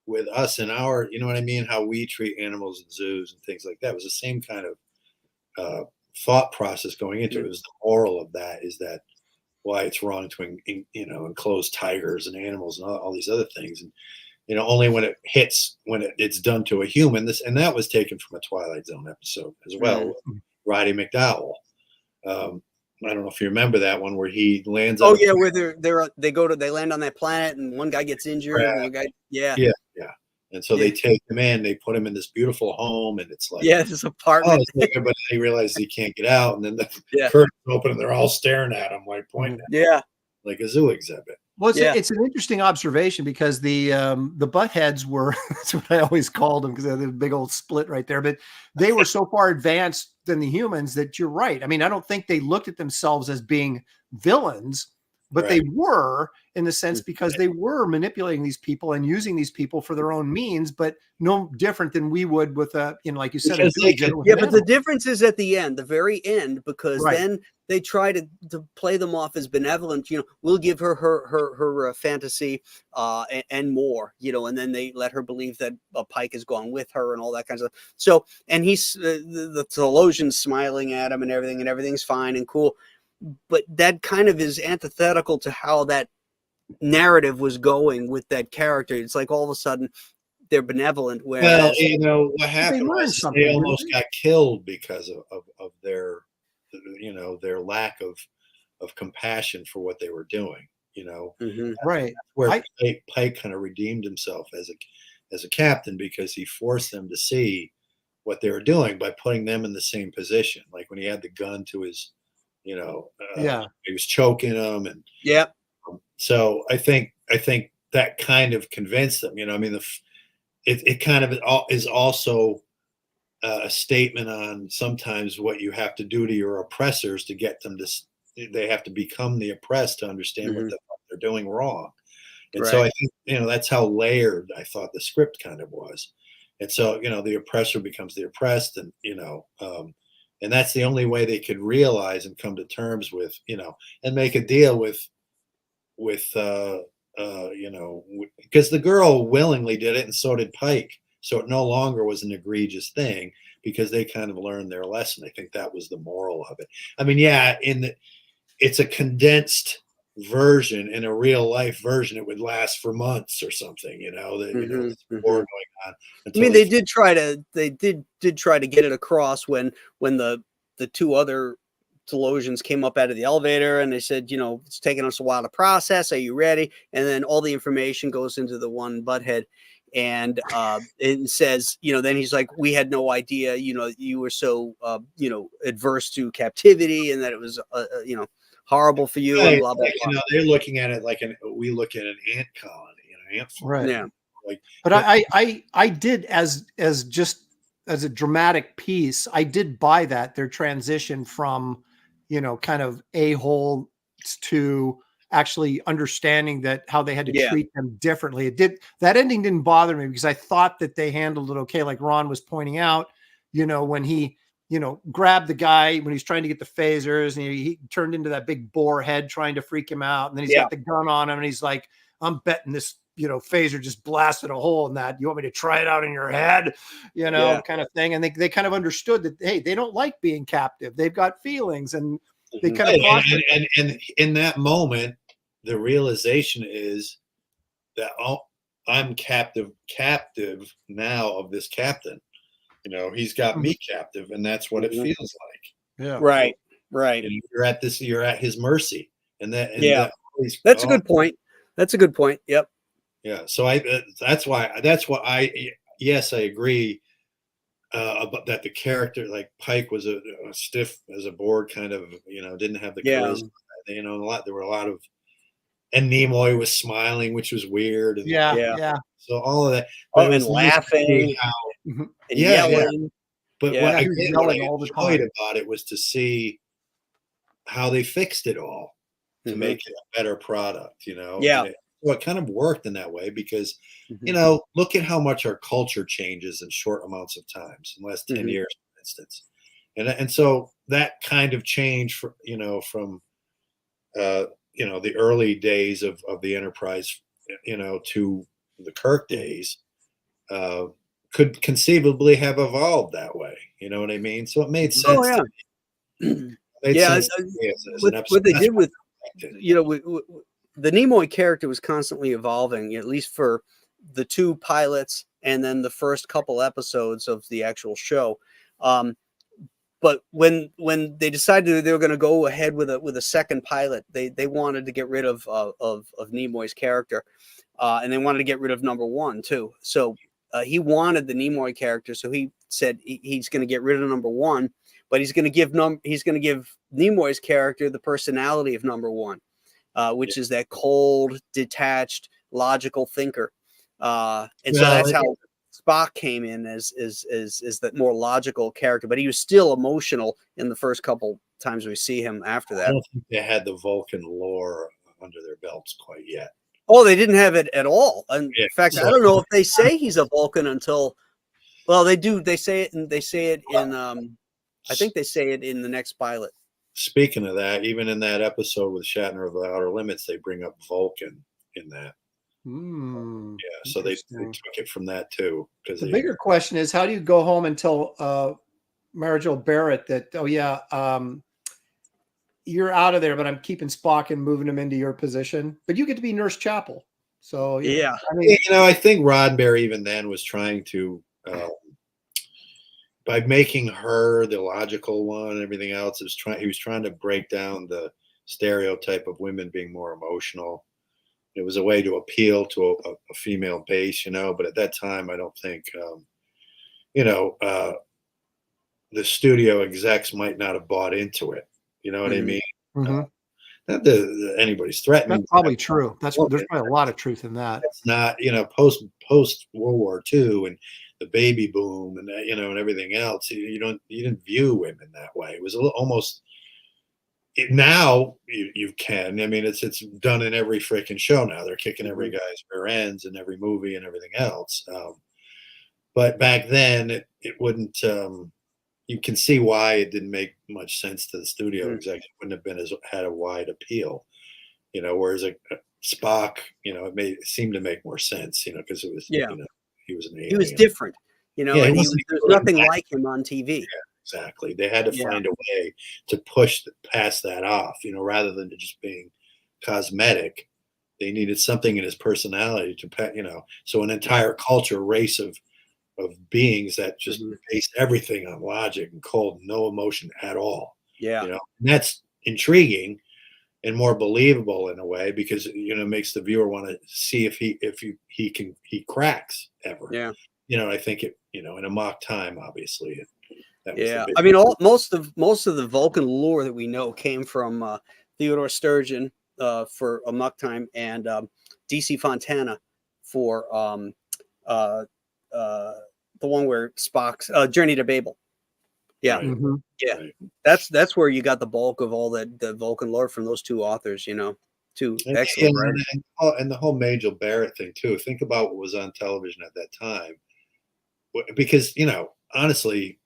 with us and our, what I mean, how we treat animals in zoos and things like that, it was the same kind of thought process going into it. It was the moral of that is that why it's wrong to enclose tigers and animals and all these other things, and only when it's done to a human. And that was taken from a Twilight Zone episode as well. Roddy McDowell. I don't know if you remember that one where he lands.
Oh yeah, where they land on that planet and one guy gets injured. And one guy, yeah.
And so they take him in, they put him in this beautiful home, and it's like,
this apartment.
But he realizes he can't get out, and then the curtains open, and they're all staring at him, like pointing at him, like a zoo exhibit.
Well, it's,
Yeah.
it's an interesting observation because the buttheads were, that's what I always called them, because they had a big old split right there, but they were so far advanced than the humans that you're right. I mean, I don't think they looked at themselves as being villains, but they were, in the sense, because they were manipulating these people and using these people for their own means, but no different than we would with a, like you said,
Because they could,
but the difference is at the end, the very end, because then they try to play them off as benevolent. We'll give her her fantasy and more, and then they let her believe that Pike has gone with her and all that kind of stuff. So, and he's the theologian's smiling at him and everything's fine and cool. But that kind of is antithetical to how that narrative was going with that character. It's like all of a sudden they're benevolent. Whereas,
what happened was they almost got killed because of their, their lack of compassion for what they were doing.
Right.
Where Pike kind of redeemed himself as a captain, because he forced them to see what they were doing by putting them in the same position. Like when he had the gun to his, he was choking them, and so I think that kind of convinced them. It kind of is also a statement on sometimes what you have to do to your oppressors to get them to. They have to become the oppressed to understand what the fuck they're doing wrong. And so I think that's how layered I thought the script kind of was. And so the oppressor becomes the oppressed, and and that's the only way they could realize and come to terms with, and make a deal with because the girl willingly did it, and so did Pike. So it no longer was an egregious thing, because they kind of learned their lesson. I think that was the moral of it. I mean, it's a condensed version. In a real life version, it would last for months or something, there's war going on.
I mean, they did try to get it across when the two other theologians came up out of the elevator and they said, it's taking us a while to process. Are you ready? And then all the information goes into the one butthead, and it says, then he's like, we had no idea, you were so, adverse to captivity, and that it was, horrible for you, and blah, blah, blah.
They're looking at it like we look at an ant colony, ant farm.
Right.
Yeah.
But I did, as a dramatic piece, I did buy that, their transition from, kind of a-hole to actually understanding that how they had to treat them differently. That ending didn't bother me, because I thought that they handled it okay. Like Ron was pointing out, when he, grabbed the guy when he's trying to get the phasers, and he turned into that big boar head trying to freak him out. And then he's got the gun on him, and he's like, I'm betting this, phaser just blasted a hole in that. You want me to try it out in your head, kind of thing. And they kind of understood that, hey, they don't like being captive. They've got feelings, and they kind of
and in that moment, the realization is that I'm captive now of this captain. He's got me captive, and that's what it feels like.
Yeah.
Right.
And you're at his mercy,
That's a good point. Yep.
Yeah. So that's why yes, I agree about that. The character, like Pike, was a stiff as a board, kind of, didn't have the charisma. There were a lot of, and Nimoy was smiling, which was weird. And, so all of that,
but and laughing, and yelling.
But what I enjoyed about it was to see how they fixed it all to make it a better product. It kind of worked in that way, because look at how much our culture changes in short amounts of times, in less than 10 years, for instance. And so that kind of change from the early days of the Enterprise, to the Kirk days, could conceivably have evolved that way. You know what I mean? So it made sense.
What they did with, the Nimoy character was constantly evolving, at least for the two pilots and then the first couple episodes of the actual show. But when they decided they were going to go ahead with a second pilot, they wanted to get rid of Nimoy's character, and they wanted to get rid of number one too. So he wanted the Nimoy character, so he said he's going to get rid of number one, but he's going to give Nimoy's character the personality of number one. which is that cold, detached, logical thinker. And so
Well,
that's how Spock came in as that more logical character, but he was still emotional in the first couple times we see him after
I
that.
don't think they had the Vulcan lore under their belts quite yet.
Oh, they didn't have it at all. In
Yeah,
fact,
so-
I don't know if they say he's a Vulcan until, well, they do. They say it, and they say it in. I think they say it in the next pilot.
Speaking of that, even in that episode with Shatner of the Outer Limits, they bring up Vulcan in that.
Hmm,
Yeah, so they
interesting.
took it from that too. Because
The bigger question is, how do you go home and tell Marjorie Barrett that, oh yeah, you're out of there, but I'm keeping Spock and moving him into your position, but you get to be Nurse Chapel. So you know,
Yeah.
I mean,
I think Roddenberry even then was trying to, by making her the logical one and everything else, he was trying to break down the stereotype of women being more emotional. It was a way to appeal to a female base, but at that time, I don't think, the studio execs might not have bought into it. You know what I mean?
mhm.
Not that anybody's threatening.
That's probably true. There's probably a lot of truth in that.
It's not, post World War II and the baby boom and that, and everything else. You didn't view women that way. It was a little almost. Now you can. I mean, it's done in every freaking show now. They're kicking every guy's rear ends in every movie and everything else. But back then, it wouldn't. You can see why it didn't make much sense to the studio execs. It wouldn't have been had a wide appeal, Whereas a Spock, it seemed to make more sense, because it was, he was an alien.
He was different, and there's nothing like him on TV.
Yeah, exactly. They had to find a way to push past that off, rather than just being cosmetic. They needed something in his personality to, so an entire culture, race of beings that just based everything on logic and cold, no emotion at all.
Yeah.
And that's intriguing and more believable in a way because it makes the viewer want to see if he cracks ever.
Yeah.
I think it, in a mock time, obviously.
I mean, most of the Vulcan lore that we know came from Theodore Sturgeon for A Muck Time and DC Fontana for the one where Spock's Journey to Babel. Yeah.
Right.
Mm-hmm.
Yeah.
Right.
That's where you got the bulk of all the Vulcan lore from those two authors, two excellent writers.
And the whole Major Barrett thing too. Think about what was on television at that time. Because, honestly,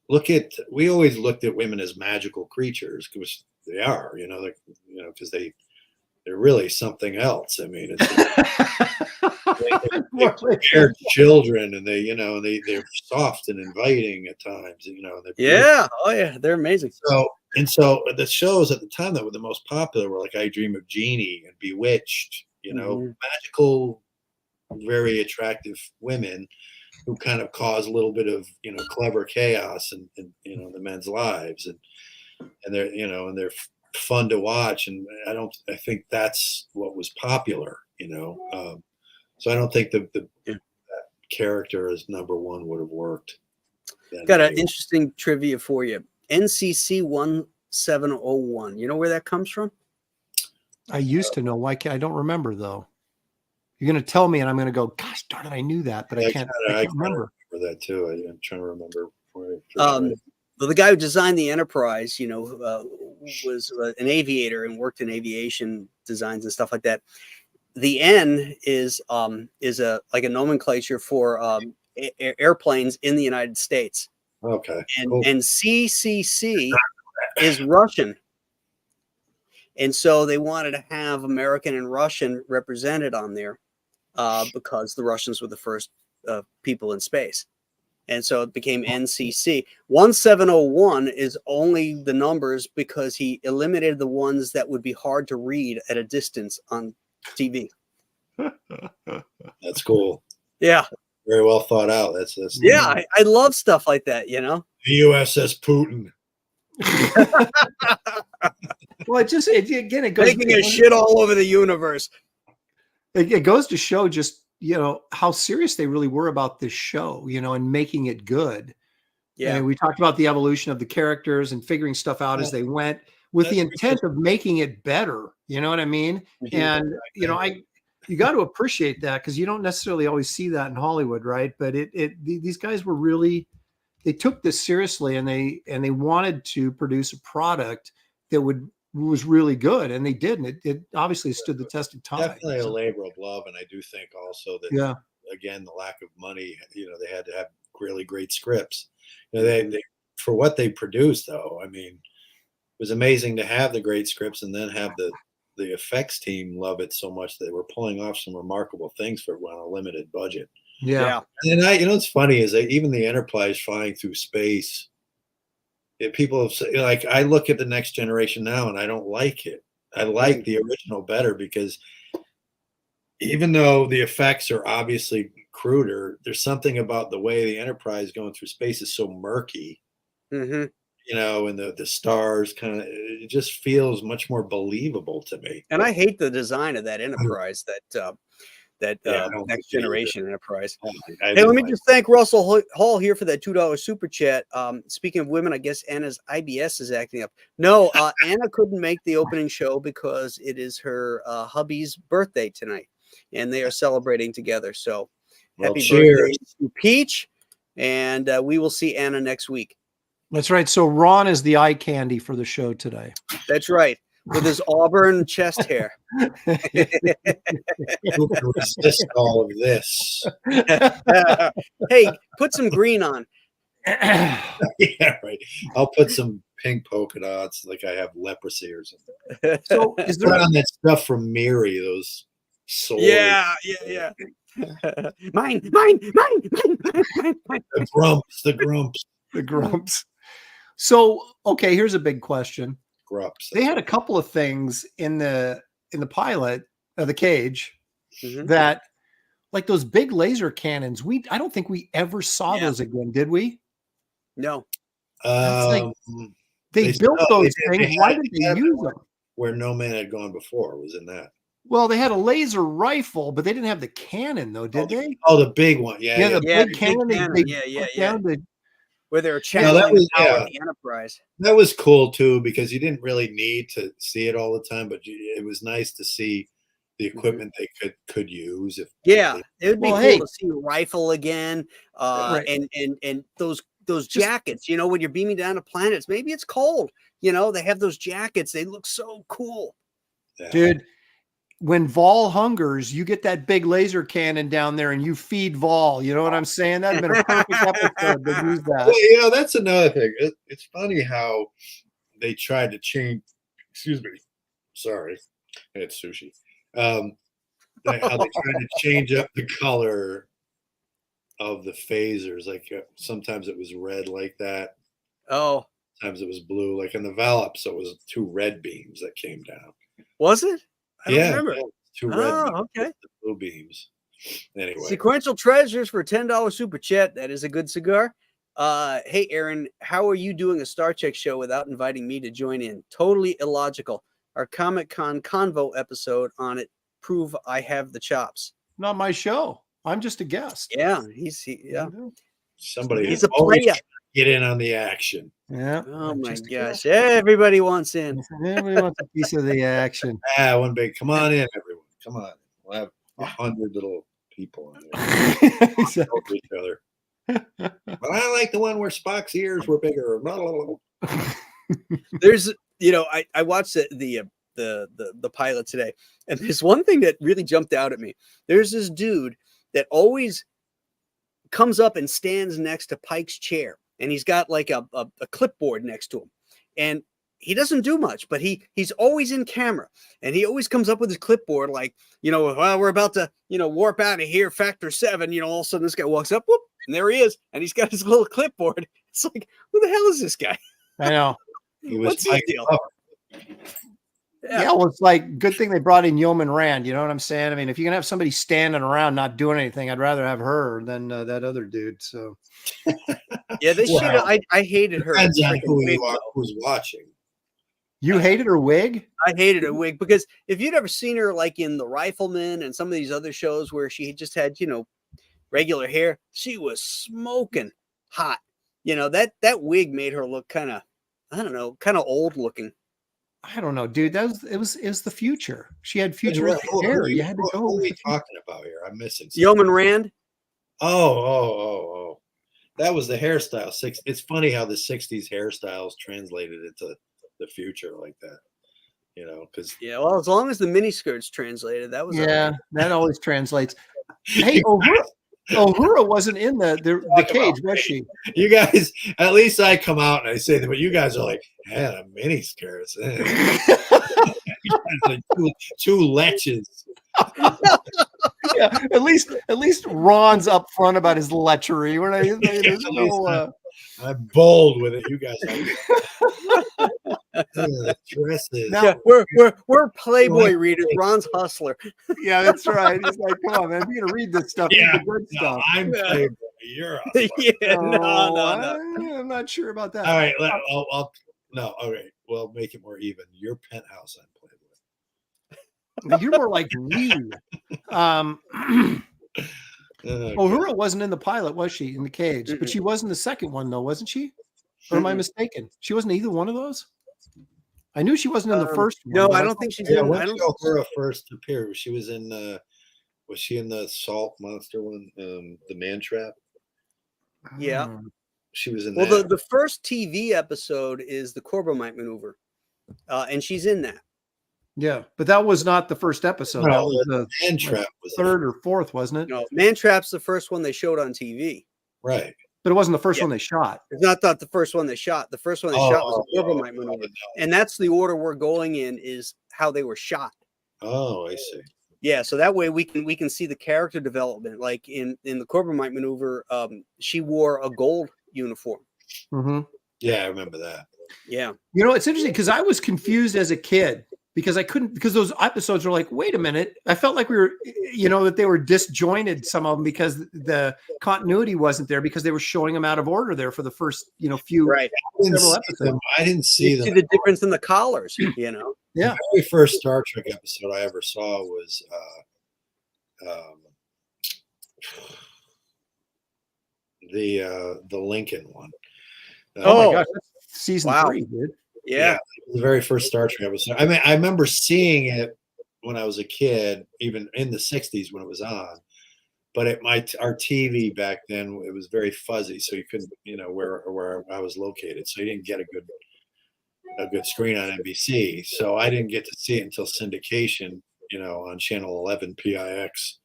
we always looked at women as magical creatures because they are, because they're really something else. I mean, they're children and they're soft and inviting at times,
They're amazing.
So the shows at the time that were the most popular were like I Dream of Jeannie and Bewitched, magical, very attractive women who kind of cause a little bit of clever chaos in the men's lives and they're fun to watch and I think that's what was popular, so I don't think that character as number one would have worked.
Got an interesting trivia for you. NCC-1701. You know where that comes from?
I used to know. Why can't I don't remember though? You're going to tell me, and I'm going to go, gosh darn it, I knew that, but I can't remember.
For that too. I'm trying to remember.
Well, the guy who designed the Enterprise, was an aviator and worked in aviation designs and stuff like that. The N is like a nomenclature for airplanes in the United States.
Okay.
And
Cool.
and CCC is Russian. And so they wanted to have American and Russian represented on there because the Russians were the first people in space. And so it became NCC. 1701 is only the numbers because he eliminated the ones that would be hard to read at a distance on TV.
That's cool.
Yeah.
Very well thought out. That's
yeah. I love stuff like that,
The USS Putin.
Well, it goes
making a shit all over the universe.
It goes to show just how serious they really were about this show, and making it good.
Yeah,
and we talked about the evolution of the characters and figuring stuff out as they went. with the intent of making it better. You know what I mean? And you got to appreciate that, because you don't necessarily always see that in Hollywood, right? But these guys were really, they took this seriously, and they wanted to produce a product that was really good, and they did, and it obviously stood the test of time.
Definitely a labor of love, and I do think also that again, the lack of money, they had to have really great scripts. They for what they produced, though, I mean, it was amazing to have the great scripts and then have the effects team love it so much that they were pulling off some remarkable things on a limited budget.
Yeah.
And what's funny is that even the Enterprise flying through space, people have said, like, I look at the Next Generation now and I don't like it. I like the original better, because even though the effects are obviously cruder, there's something about the way the Enterprise going through space is so murky. And the stars kind of, it just feels much more believable to me.
And I hate the design of that Enterprise, that Next Generation Enterprise. Hey, let me just thank Russell Hall here for that $2 super chat. Speaking of women, I guess Anna's IBS is acting up. No, Anna couldn't make the opening show because it is her hubby's birthday tonight, and they are celebrating together. So happy birthday to Peach, and we will see Anna next week.
That's right. So Ron is the eye candy for the show today.
That's right. With his auburn chest hair.
Who can resist all of this?
Hey, put some green on.
Yeah, right. I'll put some pink polka dots, like I have leprosy or something.
So is there
on that stuff from Miri, those swords?
Yeah. Mine.
The grumps.
So, okay, here's a big question.
Grumps.
They had a couple of things in the pilot of the Cage that, like those big laser cannons, I don't think we ever saw those again, did we?
No.
They built those things. Why did they use them?
Where no man had gone before was in that.
Well, they had a laser rifle, but they didn't have the cannon, though, did they?
Oh, the big one. Yeah,
the big cannon.
Where they were channeling the power of the Enterprise.
That was cool too, because you didn't really need to see it all the time, but it was nice to see the equipment they could use. It
would be cool to see a rifle again, and those jackets. When you're beaming down to planets, maybe it's cold. They have those jackets. They look so cool,
dude. When Vol hungers, you get that big laser cannon down there and you feed Vol. You know what I'm saying? That'd have been a perfect episode to use that.
Well, that's another thing. It's funny how they tried to change. Excuse me. Sorry. I had sushi. How they tried to change up the color of the phasers. Like sometimes it was red like that.
Oh.
Sometimes it was blue. Like in the Valop, so it was 2 red beams that came down.
Was it? I don't remember.
2 red beams,
okay.
Blue beams. Anyway.
Sequential Treasures for $10 super chat. That is a good cigar. Hey, Aaron, how are you doing a Star Trek show without inviting me to join in? Totally illogical. Our Comic-Con Convo episode on it prove I have the chops.
Not my show. I'm just a guest.
Yeah,
somebody.
He's a player.
Get in on the action.
Yeah.
Oh my gosh. Everybody wants in.
Everybody wants a piece of the action.
One big. Come on in, everyone. Come on. We'll have 100 little people in there. Exactly. Each other. But I like the one where Spock's ears were bigger.
There's, I watched the pilot today, and there's one thing that really jumped out at me. There's this dude that always comes up and stands next to Pike's chair, and he's got like a clipboard next to him, and he doesn't do much, but he's always in camera, and he always comes up with his clipboard like, well, we're about to, warp out of here, factor 7, all of a sudden this guy walks up, whoop, and there he is, and he's got his little clipboard. It's like, who the hell is this guy?
I know.
What's his deal?
Yeah, well, it's like, good thing they brought in Yoman Rand. You know what I'm saying? I mean, if you're gonna have somebody standing around not doing anything, I'd rather have her than that other dude. So,
yeah, they should. I hated her.
Depends on who's watching.
You hated her wig?
I hated her wig because if you'd ever seen her like in The Rifleman and some of these other shows where she just had, regular hair, she was smoking hot. That wig made her look kind of, I don't know, kind of old looking.
I don't know, dude. It was the future. She had
Who
futuristic hair. You had to
who
go.
are
with
we
the future.
talking about here? I'm missing something.
Yeoman Rand.
Oh. That was the hairstyle. It's funny how the 60s hairstyles translated into the future like that. You know, because
Yeah, well, as long as the miniskirts translated, that was all
Yeah,
right.
that always translates. Hey, Uhura wasn't in the cage, was she?
you guys, at least I come out and I say that, but you guys are like, yeah, the mini skirts. Like two leches.
Yeah, at least Ron's up front about his lechery. We're not, there's no,
I'm bold with it. You guys are the dresses.
Now-
Yeah, we're Playboy readers. Ron's hustler.
yeah, that's right. He's like, come on, man, you're gonna read this stuff.
Yeah,
Read the good
no,
stuff.
I'm
Yeah.
Playboy. You're a
Yeah, no.
I'm not sure about that.
All right, no, okay. Well, make it more even. Your penthouse, I'm Playboy.
You're more like you. Uhura wasn't in the pilot, was she? In the cage, but she was in the second one, though, wasn't she? Or am I mistaken? She wasn't either one of those. I knew she wasn't in the first one.
No,
but
I don't think she's
Yeah,
in.
when
I
did
don't.
Uhura first appear? She was in. Was she in the Salt Monster one? The Man Trap.
Yeah.
She was in
Well,
that.
the first TV episode is the Corbomite maneuver, and she's in that.
Yeah, but that was not the first episode.
No,
that was the
Man Trap was
third or fourth, wasn't it?
No, Man Trap's the first one they showed on TV.
right.
But it wasn't the first
Yeah.
one they shot.
It's not the first one they shot. The first one they shot was the Corbomite maneuver, and that's the order we're going in. Is how they were shot.
Oh, I see.
Yeah, so that way we can see the character development. Like in the Corbomite maneuver, she wore a gold uniform.
Mm-hmm.
Yeah, I remember that.
Yeah.
You know, it's interesting because I was confused as a kid because I couldn't, because those episodes were like, wait a minute. I felt like we were, that they were disjointed, some of them, because the continuity wasn't there because they were showing them out of order there for the first, few
Right.
several episodes.
I didn't see
You
them.
see the difference in the collars,
Yeah.
The very first Star Trek episode I ever saw was the Lincoln one.
Oh my gosh, that's season
Wow.
3, dude.
Yeah.
The very first Star Trek episode. I mean, I remember seeing it when I was a kid, even in the 60s when it was on. But our TV back then, it was very fuzzy, so you couldn't, where I was located, so you didn't get a good screen on NBC. So I didn't get to see it until syndication, on channel 11 PIX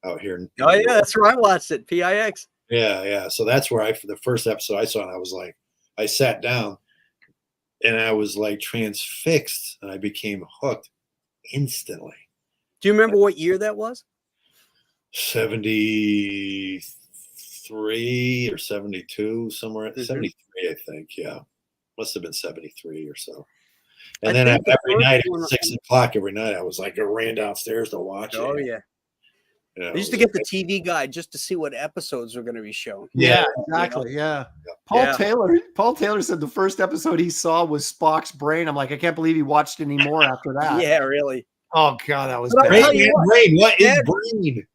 out here.
Oh yeah, that's where I watched it. PIX.
Yeah. So that's where for the first episode I saw it, I was like, I sat down and I was like transfixed and I became hooked instantly.
Do you remember what year that was?
73 or 72, somewhere. 73, I think. Yeah. Must have been 73 or so. And then every night at 6 o'clock every night, I was like, I ran downstairs to watch it.
Oh yeah. I used to get the TV guide just to see what episodes were going to be shown.
Yeah, exactly. Yeah. Paul Taylor said the first episode he saw was Spock's brain. I'm like, I can't believe he watched any more after that.
Yeah, really.
Oh God, that was
But
bad.
I'll tell you what,
brain. What is brain?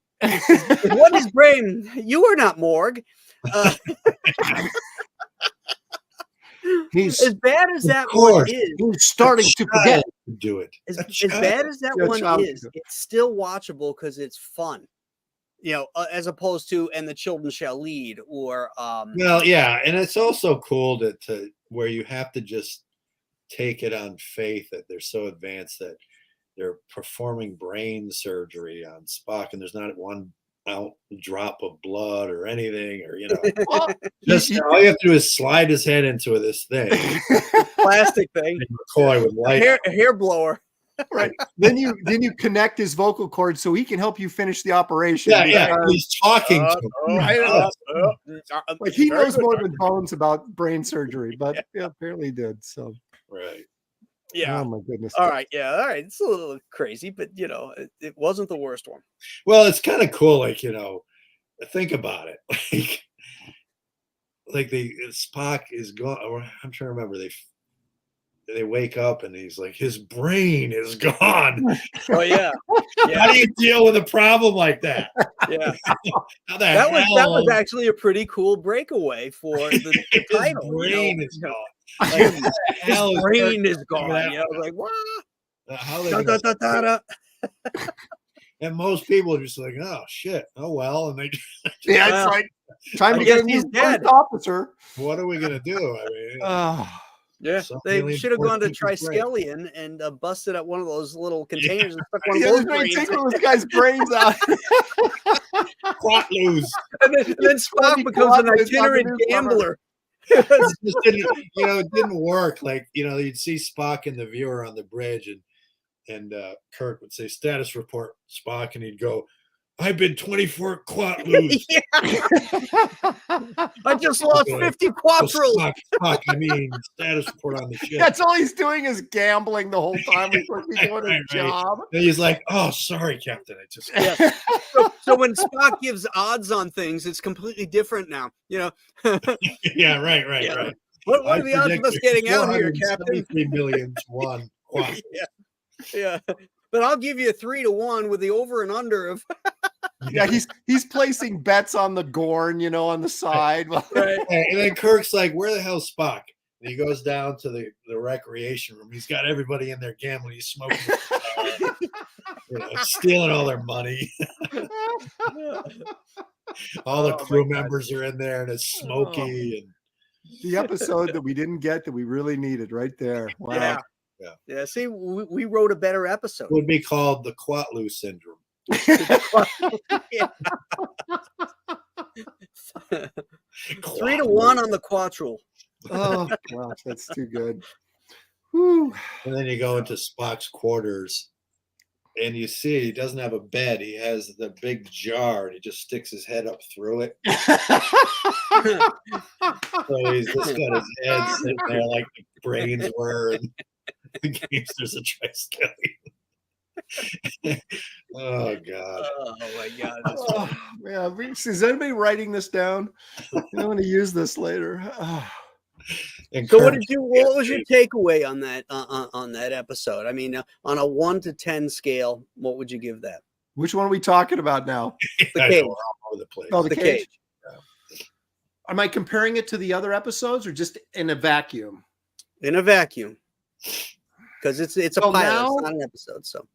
What is brain? You are not Morg.
He's
as bad as that one is.
He's starting to forget.
Do it.
As bad as that one is, it's still watchable because it's fun. As opposed to "And the Children Shall Lead" or
well, yeah, and it's also cool to where you have to just take it on faith that they're so advanced that they're performing brain surgery on Spock, and there's not one drop of blood or anything, or just all you have to do is slide his head into this thing,
plastic thing,
McCoy with light,
a hair blower.
Right. Then you connect his vocal cords so he can help you finish the operation.
Yeah. He's talking to him.
Like he knows more than Bones about brain surgery, but apparently he did. So
right.
Yeah.
Oh my goodness.
All right. Yeah. All right. It's a little crazy, but it wasn't the worst one.
Well, it's kind of cool. Like, think about it. Like Spock is gone. I'm trying to remember. They wake up and he's like, his brain is gone.
Oh yeah.
How do you deal with a problem like that?
Yeah.
That
was actually a pretty cool breakaway for the title.
His brain is gone.
Like,
hell
his
is
brain
Kirk
is gone.
that?
You know, like what?
How they
Da,
gonna-
da, da, da, da.
and most people are just like, oh shit, oh well, and they
Yeah, it's
Well,
like time
I
to get
guess
a new
he's dead.
first officer.
what are we gonna do? I mean,
Oh,
Yeah,
some
they
really
should have gone to
important things, right?
Triskelion and busted up one of those little containers and stuck one
yeah,
of
they're
those
trying to
brains
take
in.
one of this guy's brains out.
Quat lose.
And then Spock
Tony
becomes an
Quadlitz on the
itinerant
new cover.
gambler.
It just didn't, it didn't work. Like, you'd see Spock in the viewer on the bridge, and Kirk would say, "Status report, Spock," and he'd go, "I've been 24 quat lose."
Yeah, I just lost 50
Oh,
quattros.
Spock, I mean, status report on the ship.
That's all he's doing is gambling the whole time. He's supposed to be doing his
Right.
job.
And he's like, "Oh, sorry, Captain. I just."
Yeah. So when Spock gives odds on things, it's completely different now.
Yeah, right.
Yeah. What are the odds of us getting out here, Captain?
473 million to 1 quat.
Yeah. But I'll give you 3-1 with the over and under of
Yeah, he's placing bets on the Gorn, on the side.
right.
And then Kirk's like, "Where the hell's Spock?" And he goes down to the recreation room. He's got everybody in there gambling. He's smoking, stealing all their money. All the crew members are in there, and it's smoky. And
The episode that we didn't get that we really needed right there. Wow.
Yeah. See, we wrote a better episode.
would be called the Quatlu syndrome.
3-1 on the quattro.
Oh gosh, that's too good. Whew.
And then you go into Spock's quarters, and you see he doesn't have a bed. He has the big jar, and he just sticks his head up through it. So he's just got his head sitting there like the brains were in the Gangsters of Triskelion. Oh God!
Oh my God.
Oh, man, is anybody writing this down? I want to use this later. Oh.
And
So
Kirk-
what was your takeaway on that on that episode? I mean, on a 1 to 10 scale, what would you give that?
Which one are we talking about now?
The
I know,
cage.
we're all over the place.
Oh, the
The
cage.
cage.
Am I comparing it to the other episodes or just in a vacuum?
In a vacuum. Because it's a
Well,
pilot,
now-
it's not an episode. So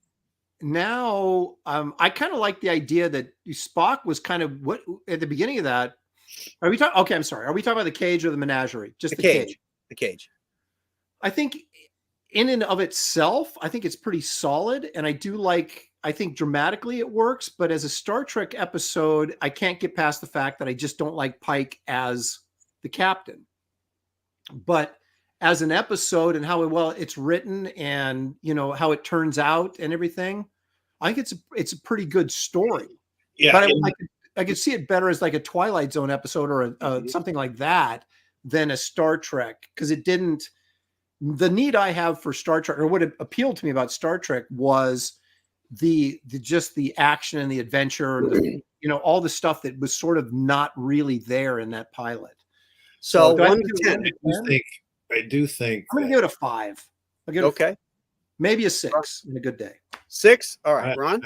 Now, I kind of like the idea that Spock was kind of what at the beginning of that. Are we talking? Okay, I'm sorry. Are we talking about the cage or the menagerie? Just
the
the
cage.
cage.
The cage.
I think in and of itself, I think it's pretty solid. And I think dramatically it works. But as a Star Trek episode, I can't get past the fact that I just don't like Pike as the captain. But as an episode and how well it's written and, how it turns out and everything, I think it's a pretty good story.
Yeah,
But I could see it better as like a Twilight Zone episode or something like that than a Star Trek, because it didn't. The need I have for Star Trek, or what appealed to me about Star Trek, was the just the action and the adventure, and all the stuff that was sort of not really there in that pilot.
So
do I
1
give
to
it
10.
I do think.
I'm going to give it a 5. I'll give it
Okay.
maybe a 6 in a good day.
6. All right, Ron.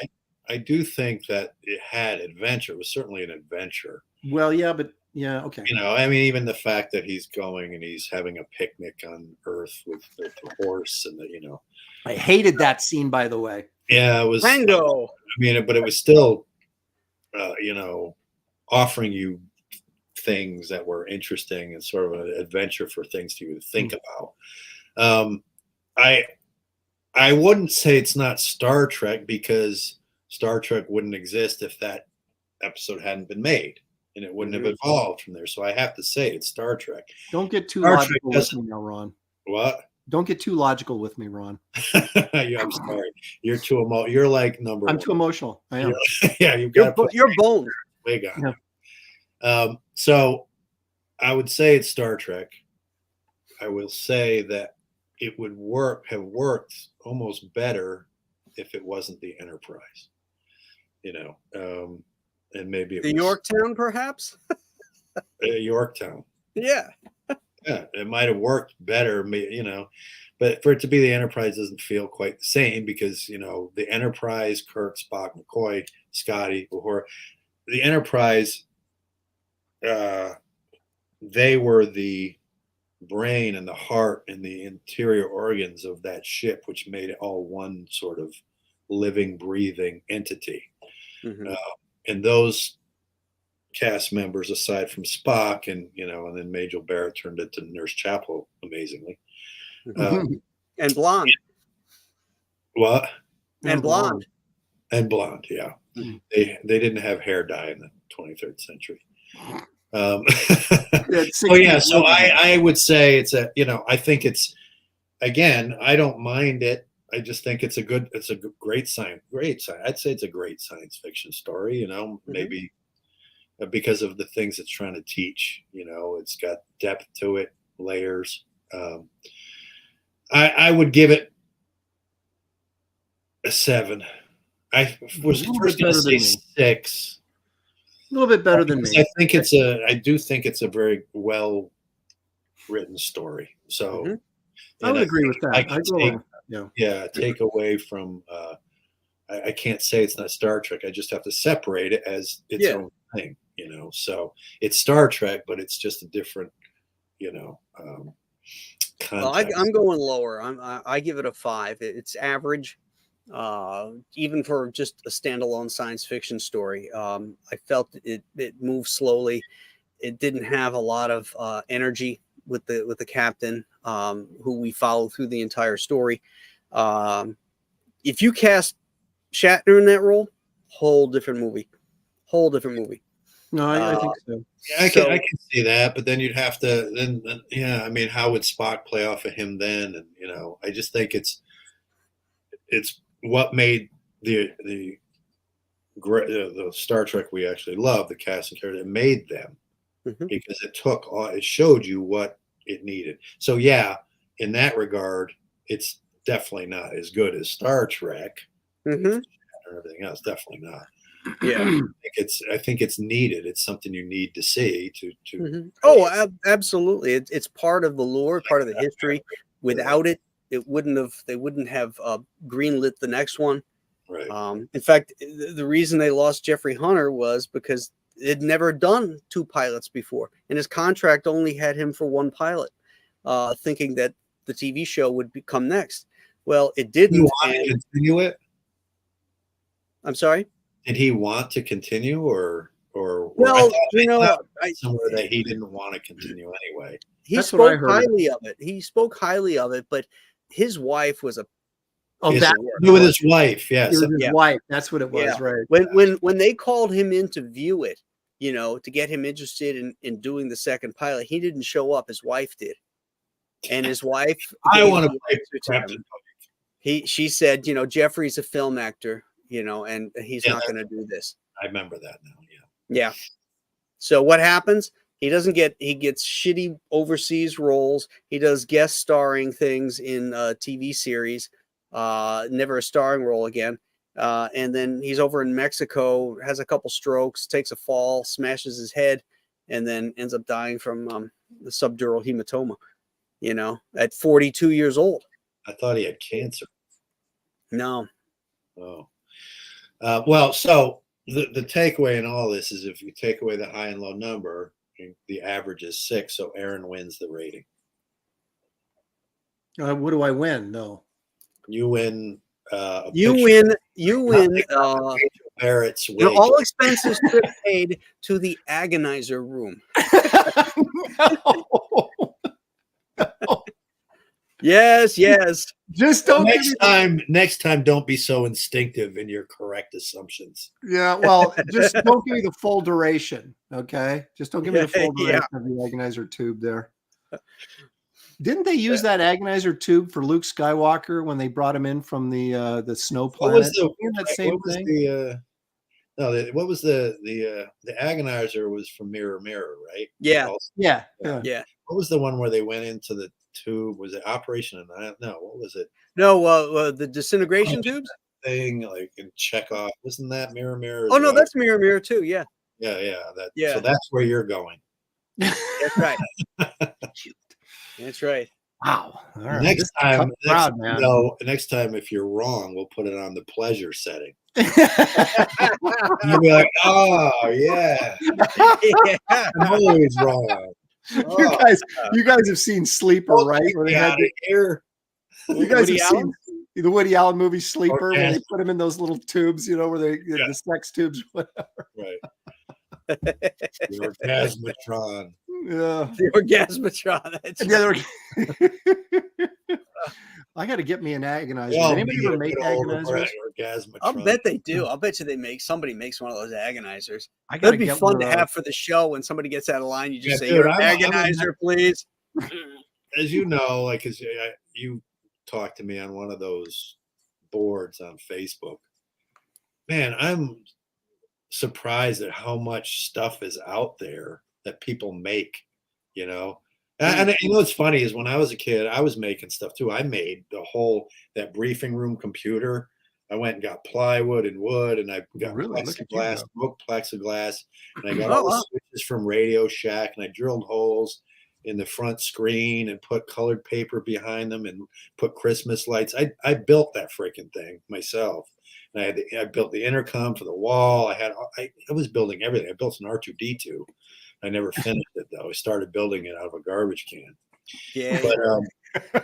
I do think that it had adventure. It was certainly an adventure.
Well, yeah, but yeah, okay.
I mean, even the fact that he's going and he's having a picnic on Earth with the horse and
I hated that scene, by the way.
Yeah, it was.
Rango.
I mean, but it was still, offering you things that were interesting and sort of an adventure for things to think about. I wouldn't say it's not Star Trek, because Star Trek wouldn't exist if that episode hadn't been made, and it wouldn't have evolved from there. So I have to say it's Star Trek.
Don't get too
Star Trek
logical with
doesn't-
me now, Ron.
What?
Don't get too logical with me, Ron.
Yeah, I'm sorry. You're too You're like number
I'm
one.
too emotional. I am.
Yeah, you've got
You're bold.
way gone. So I would say it's Star Trek. I will say that it would have worked almost better if it wasn't the Enterprise. And maybe it
The
was
Yorktown, perhaps?
Yorktown.
Yeah.
Yeah, it might have worked better, but for it to be the Enterprise doesn't feel quite the same, because the Enterprise, Kirk, Spock, McCoy, Scotty, Uhura, the Enterprise, they were the brain and the heart and the interior organs of that ship, which made it all one sort of living, breathing entity.
Mhm.
And those cast members, aside from Spock and and then Majel Barrett turned into Nurse Chapel, amazingly.
And blonde.
What?
And blonde.
And blonde, yeah.
Mhm.
They didn't have hair dye in the 23rd century.
Yeah,
Oh yeah, so I would say it's I think it's, again, I don't mind it. I just think it's a great science. I'd say it's a great science fiction story. Maybe because of the things it's trying to teach. It's got depth to it, layers. I would give it a 7. I was first going to say 6.
A little bit better than me.
I do think it's a very well written story. So
I would agree with that.
Take away from I can't say it's not Star Trek. I just have to separate it as its own thing, So it's Star Trek, but it's just a different, context.
Well, I'm going lower. I give it a 5. It's average. Even for just a standalone science fiction story. I felt it moved slowly. It didn't have a lot of energy with the captain, who we follow through the entire story. If you cast Shatner in that role, whole different movie.
No, I think so.
Yeah, I can see that, but then you'd have to how would Spock play off of him then? And I just think it's what made the Star Trek we actually love, the cast and character. It made them because it showed you what it needed. So yeah, in that regard, it's definitely not as good as Star Trek or everything else. Definitely not.
Yeah,
I think it's needed. It's something you need to see to.
Oh, absolutely. It's part of the lore, part of the history. Without it, they wouldn't have greenlit the next one.
Right.
In fact, the reason they lost Jeffrey Hunter was because they'd never done 2 pilots before, and his contract only had him for 1 pilot, thinking that the TV show would come next. Well, it didn't.
You want to continue it?
I'm sorry?
Did he want to continue, or
well,
somewhere that he didn't want to continue anyway?
He spoke highly of it. He spoke highly of it, but his wife was a
with his wife, yes.
It was his wife. That's what it was, right?
When they called him in to view it, to get him interested in doing the second pilot, he didn't show up. His wife did, and his wife.
I want to play Captain.
She said, Jeffrey's a film actor, and he's not going to do this.
I remember that now.
Yeah. So what happens? He gets shitty overseas roles. He does guest starring things in TV series. Never a starring role again. And then he's over in Mexico, has a couple strokes, takes a fall, smashes his head, and then ends up dying from the subdural hematoma, at 42 years old.
I thought he had cancer.
No.
Oh. Well, so the takeaway in all this is if you take away the high and low number, the average is 6, so Aaron wins the rating.
What do I win? No.
You win.
You win.
Barrett's
win. All expenses paid to the agonizer room.
No.
Yes.
Just don't.
Next time, don't be so instinctive in your correct assumptions.
Yeah, well, just don't give me the full duration, okay? Just don't give me the full duration of the agonizer tube there. Didn't they use that agonizer tube for Luke Skywalker when they brought him in from the snow planet?
What was the agonizer was from Mirror, right?
Yeah.
Yeah.
What was the one where they went into the tube? Was it Operation? No, what was it?
No, the disintegration tubes
thing, like in Chekhov. Wasn't that Mirror?
Oh no, that's Mirror too. Yeah.
So that's where you're going.
That's right. That's right.
Wow. All right.
Next time, if you're wrong, we'll put it on the pleasure setting. You'll be like, oh yeah. I'm always wrong. Oh,
you guys have seen Sleeper, right? Where they had
here.
you guys
Woody
have seen
Allen?
the Woody Allen movie Sleeper, where
yeah.
they put him in those little tubes, you know, where they
Yeah.
the sex tubes, whatever.
Right. The Orgasmatron.
Yeah.
The Orgasmatron. That's
And the other I got to get me an agonizer.
Well,
Anybody ever make agonizers?
Orgasmatron.
I'll bet they do. I'll bet you somebody makes one of those agonizers.
I got to
That'd be
get
fun
one
to
of those.
have for the show. When somebody gets out of line, you just
Yeah,
say,
dude,
"Your
I'm
agonizer, please."
As you know, like, cause you talked to me on one of those boards on Facebook. Man, I'm surprised at how much stuff is out there that people make, you know. And you know what's funny is when I was a kid, I was making stuff too. I made that briefing room computer. I went and got plywood and wood, and I got
Really? Look at you
plexiglass,
go.
broke plexiglass, and I got
Oh,
all the
wow.
switches from Radio Shack, and I drilled holes in the front screen and put colored paper behind them and put Christmas lights. I built that freaking thing myself. And I built the intercom for the wall. I was building everything. I built an R2D2. I never finished it though. I started building it out of a garbage can.
Yeah.
But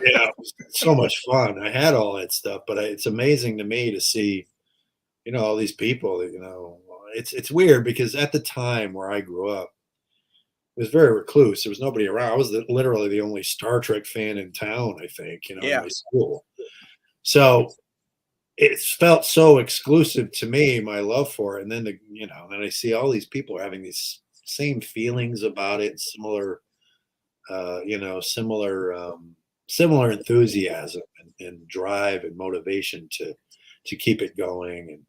yeah, it was so much fun. I had all that stuff, but it's amazing to me to see, you know, all these people that, you know, it's weird because at the time where I grew up, it was very recluse. There was nobody around. I was literally the only Star Trek fan in town, I think, you know, in my school. So it felt so exclusive to me, my love for it. And then then I see all these people having these same feelings about it, similar similar enthusiasm and drive and motivation to keep it going. And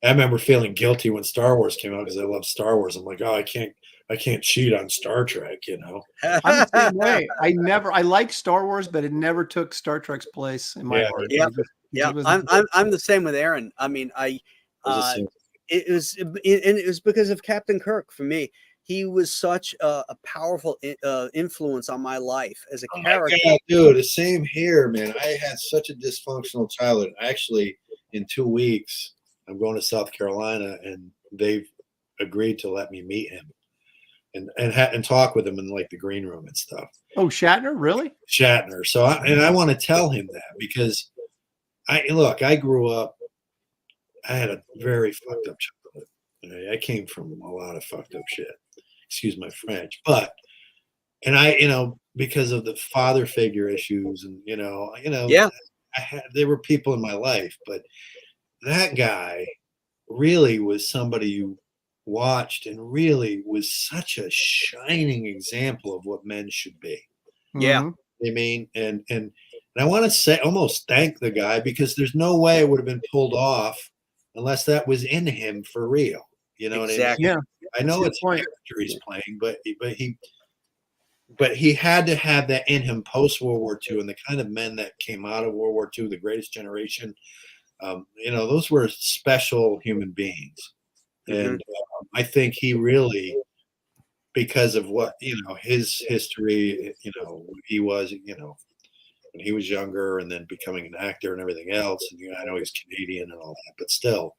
I remember feeling guilty when Star Wars came out because I love Star Wars. I'm like, oh, I can't cheat on Star Trek, you know.
I'm the same way. I like Star Wars, but it never took Star Trek's place in my heart.
Yeah.
It was
I'm the same with Aaron. I mean, it was because of Captain Kirk for me. He was such a powerful influence on my life as a character.
God, dude, the same here, man. I had such a dysfunctional childhood. Actually, in 2 weeks, I'm going to South Carolina, and they've agreed to let me meet him and talk with him in like the green room and stuff.
Oh, Shatner, really?
Shatner. So I want to tell him that because I grew up. I had a very fucked up childhood. I came from a lot of fucked up shit. Excuse my French, because of the father figure issues and there were people in my life, but that guy really was somebody you watched and really was such a shining example of what men should be.
Yeah.
Mm-hmm.
I mean, and I want to say almost thank the guy because there's no way it would have been pulled off unless that was in him for real. You know
Exactly.
what I mean?
Yeah.
I know it's a character he's playing, but he had to have that in him post World War II, and the kind of men that came out of World War II, the greatest generation, those were special human beings. And I think he really, because of what, his history, he was, when he was younger and then becoming an actor and everything else. And I know he's Canadian and all that, but still,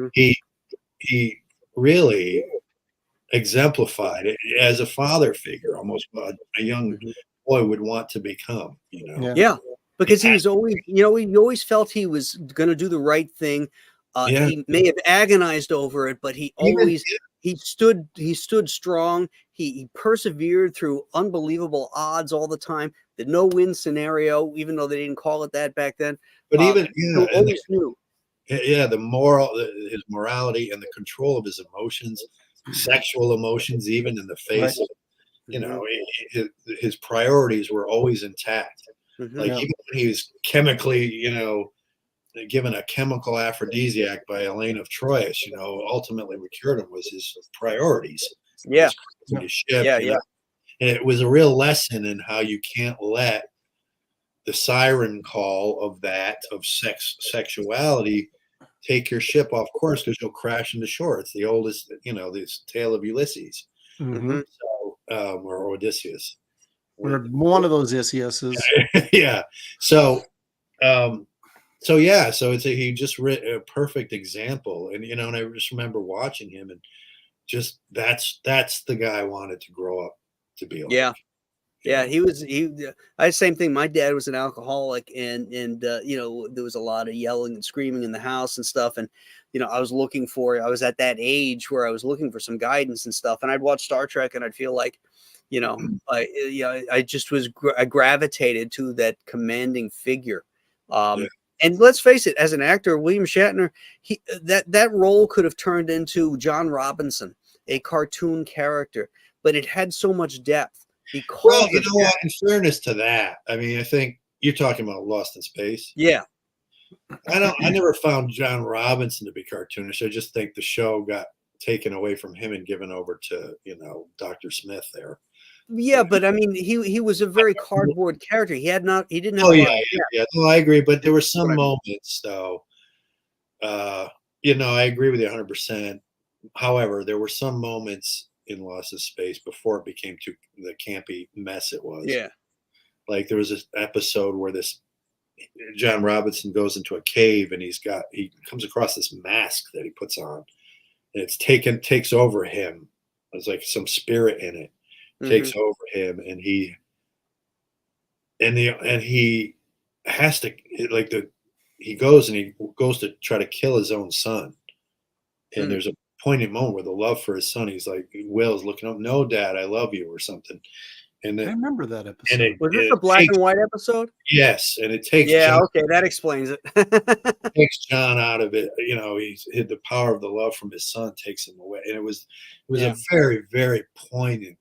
he really exemplified it as a father figure, almost what a young boy would want to become,
Yeah, because he was always, he always felt he was going to do the right thing. He may have agonized over it, but he always he stood strong. He persevered through unbelievable odds all the time. The no-win scenario, even though they didn't call it that back then.
But even
he always knew.
Yeah, his morality and the control of his emotions, sexual emotions, even in the face of, his priorities were always intact. Like even when he was chemically, given a chemical aphrodisiac by Elaine of Troyes, ultimately what cured him was his priorities.
Yeah.
His ship, and it was a real lesson in how you can't let the siren call of sexuality take your ship off course because you'll crash into shore. It's the oldest, this tale of Ulysses, so, or Odysseus.
Or one of those Odysseus.
Yeah. So he just a perfect example, and and I just remember watching him, and just that's the guy I wanted to grow up to be like.
Yeah. Yeah,
You know?
I had the same thing. My dad was an alcoholic, and you know, there was a lot of yelling and screaming in the house and stuff. And you know, I was at that age where I was looking for some guidance and stuff. And I'd watch Star Trek, and I'd feel like, you know, I just I gravitated to that commanding figure.
Yeah.
And let's face it, as an actor, William Shatner, that role could have turned into John Robinson, a cartoon character, but it had so much depth. Because
Well, you know what? In fairness to that, I mean, I think you're talking about Lost in Space.
Yeah.
I never found John Robinson to be cartoonish. I just think the show got taken away from him and given over to, you know, Dr. Smith there.
Yeah, but I mean, he was a very cardboard character. He didn't have
Oh
a
yeah,
lot of
yeah. No, I agree. But there were some
What I mean.
moments, though. You know, I agree with you 100%. However, there were some moments in Lost in Space before it became the campy mess it was.
Yeah.
Like there was this episode where this John Robinson goes into a cave and he comes across this mask that he puts on, and takes over him. There's like some spirit in it, takes over him, and he has to he goes to try to kill his own son, and there's a poignant moment where the love for his son, he's like, Will's looking up, no, Dad, I love you, or something. And
I
then,
remember that episode.
Was this the black and white episode?
yes, and it takes
Yeah,
John,
okay, that explains it.
takes John out of it. You know, he's hit the power of the love from his son takes him away, and it was a very, very poignant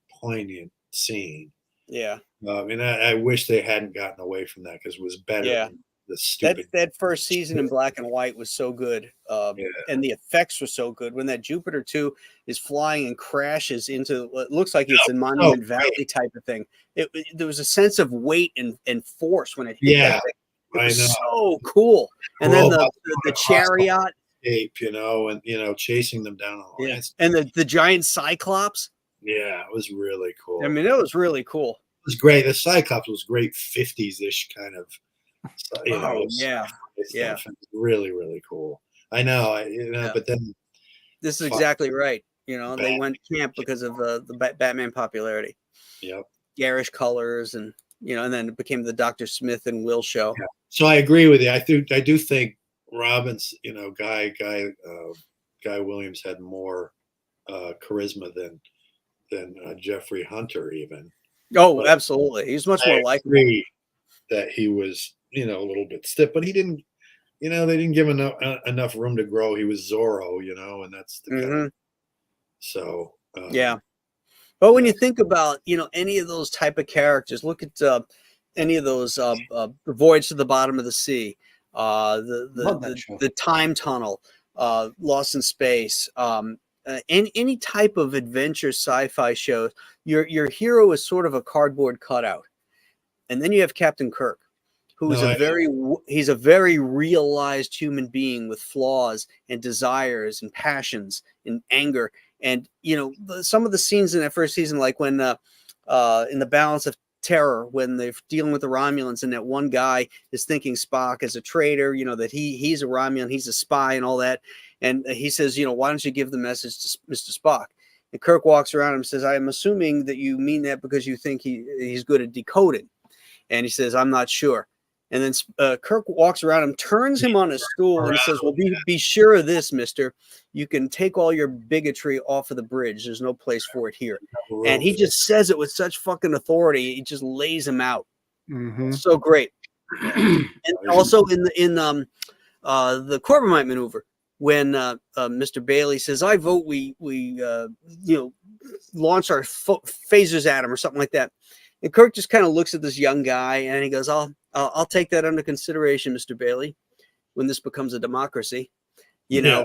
scene.
Yeah.
And I wish they hadn't gotten away from that because it was better than the stupid.
That first season in black and white was so good, and the effects were so good. When that Jupiter 2 is flying and crashes into what looks like it's a Monument Valley type of thing, there was a sense of weight and force when it hit that thing. It was so cool. And then the chariot,
you know, and you know, chasing them down on the lands.
And the giant Cyclops.
Yeah, it was really cool.
I mean, it was really cool.
It was great. The Cyclops was great, 50s-ish kind of. You know,
yeah.
Really, really cool. I know, but then
this is exactly right. You know, they went camp because of the Batman popularity.
Yep.
Garish colors, and you know, and then it became the Dr. Smith and Will show.
Yeah. So I agree with you. I do think Robbins, you know, Guy Williams had more charisma than Jeffrey Hunter even.
Oh, but absolutely. He's much more likable.
That he was, you know, a little bit stiff, but he didn't, you know, they didn't give him enough room to grow. He was Zorro, you know, and that's the guy. So
yeah. But when you think about, you know, any of those type of characters, look at any of those Voyage to the Bottom of the Sea, the Time Tunnel, Lost in Space, any type of adventure sci-fi show, your hero is sort of a cardboard cutout. And then you have Captain Kirk, who is he's a very realized human being with flaws and desires and passions and anger. And, you know, some of the scenes in that first season, like when in the Balance of Terror, when they're dealing with the Romulans and that one guy is thinking Spock is a traitor, you know, that he's a Romulan, he's a spy and all that. And he says, you know, why don't you give the message to Mr. Spock? And Kirk walks around and says, I'm assuming that you mean that because you think he's good at decoding. And he says, I'm not sure. And then Kirk walks around him, turns him on a stool and says, well, be sure of this, mister. You can take all your bigotry off of the bridge. There's no place for it here. And he just says it with such fucking authority. He just lays him out. So great. And also in the Corbomite maneuver, when Mr. Bailey says, I vote we launch our phasers at him or something like that. And Kirk just kind of looks at this young guy and he goes, I'll take that under consideration, Mr. Bailey, when this becomes a democracy. You know,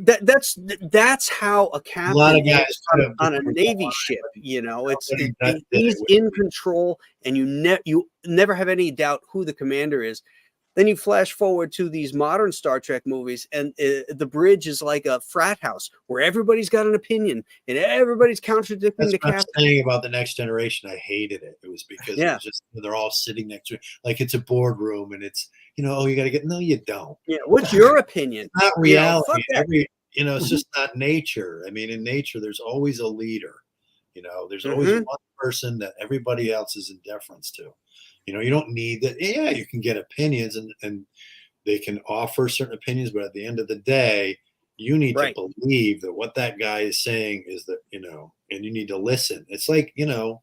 that's how a captain is on a Navy ship. You know, he's in control, and you never have any doubt who the commander is. Then you flash forward to these modern Star Trek movies, and the bridge is like a frat house where everybody's got an opinion and everybody's contradicting the captain.
I'm saying about the Next Generation, I hated it. It was because it was just, they're all sitting next to it, like it's a boardroom, and it's, you know, oh, you got to get. No, you don't. Yeah,
what's your opinion?
It's not reality. It's just not nature. I mean, in nature, there's always a leader. You know, there's always one person that everybody else is in deference to. You know, you don't need that. Yeah, you can get opinions and they can offer certain opinions, but at the end of the day, you need
Right.
to believe that what that guy is saying is that, you know, and you need to listen. It's like, you know,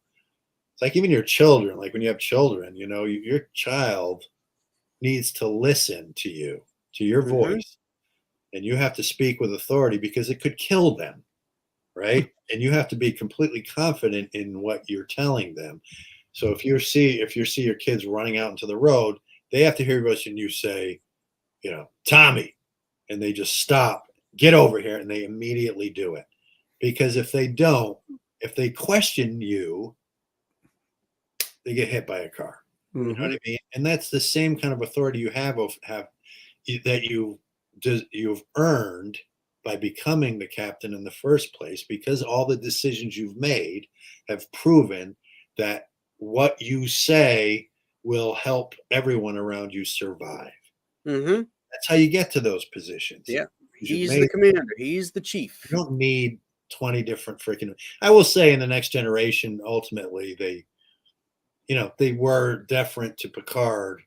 it's like even your children, like when you have children, you know, your child needs to listen to you, to your voice, and you have to speak with authority because it could kill them, right? And you have to be completely confident in what you're telling them. So if you see your kids running out into the road, they have to hear your voice and you say, you know, Tommy, and they just stop, get over here, and they immediately do it. Because if they don't, if they question you, they get hit by a car. You know what I mean? And that's the same kind of authority you have that you've earned by becoming the captain in the first place, because all the decisions you've made have proven that what you say will help everyone around you survive. That's how you get to those positions.
Yeah. He's the commander. He's the chief.
You don't need 20 different freaking. I will say in the Next Generation, ultimately, they were deferent to Picard,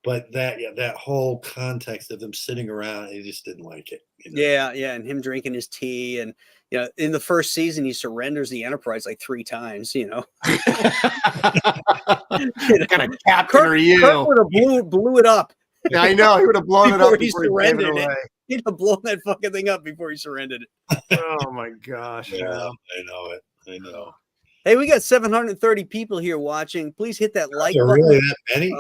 but that whole context of them sitting around, he just didn't like it. You know?
Yeah, and him drinking his tea, and you know, in the first season, he surrenders the Enterprise like 3 times. You know,
what kind of captain are you?
Kirk would have blew it up.
Yeah, I know, he would have blown it up
he
before he gave it away.
He'd have blown that fucking thing up before he surrendered it.
Oh my gosh!
Yeah, I know it. I know.
Hey, we got 730 people here watching. Please hit that like button.
Really that many?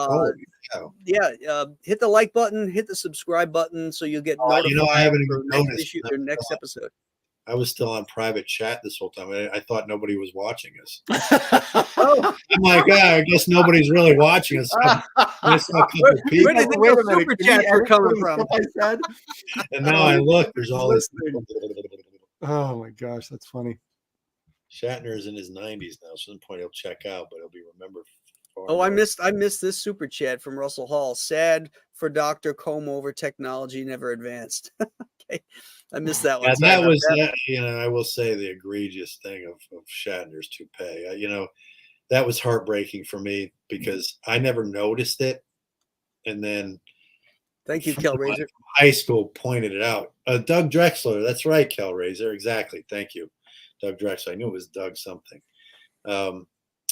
Hit the like button, hit the subscribe button, so you'll get notified.
You know, I haven't
for
even noticed.
Their next episode.
I was still on private chat this whole time. I thought nobody was watching us.
Oh,
I'm like, I guess nobody's really watching us. I saw a couple of people.
Where do you think the super chats are coming from?
I said.
And now I look, there's all this.
Oh my gosh, that's funny.
Shatner is in his 90s now, so at some point he'll check out, but he'll be remembered.
Oh, I missed this super chat from Russell Hall. Sad for Dr. Comb over technology never advanced. Okay, I missed that one.
Yeah, that was that. You know, I will say the egregious thing of Shatner's toupee. You know, that was heartbreaking for me because I never noticed it, and then
thank you, Kelraiser.
High school pointed it out. Doug Drexler. That's right, Kelraiser. Exactly. Thank you, Doug Drexler. I knew it was Doug something.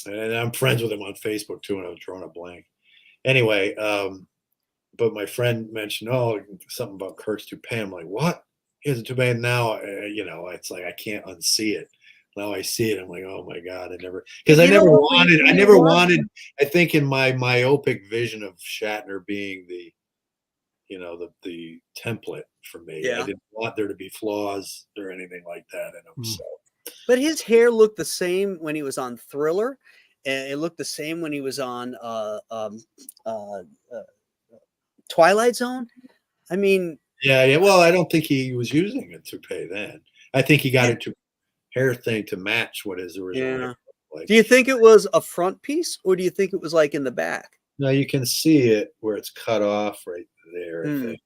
And I'm friends with him on Facebook too, and I was drawing a blank. Anyway, but my friend mentioned, something about Kirk's toupee. I'm like, what? He has a toupee. And now, it's like I can't unsee it. Now I see it. I'm like, oh my God, I never wanted. I think in my myopic vision of Shatner being the template for me.
Yeah.
I didn't want there to be flaws or anything like that in him. So.
But his hair looked the same when he was on Thriller, and it looked the same when he was on Twilight Zone. I mean,
yeah. Well, I don't think he was using a toupee then. I think he got into hair thing to match what his original hair looked like.
Do you think it was a front piece, or do you think it was like in the back?
No, you can see it where it's cut off right there. I think.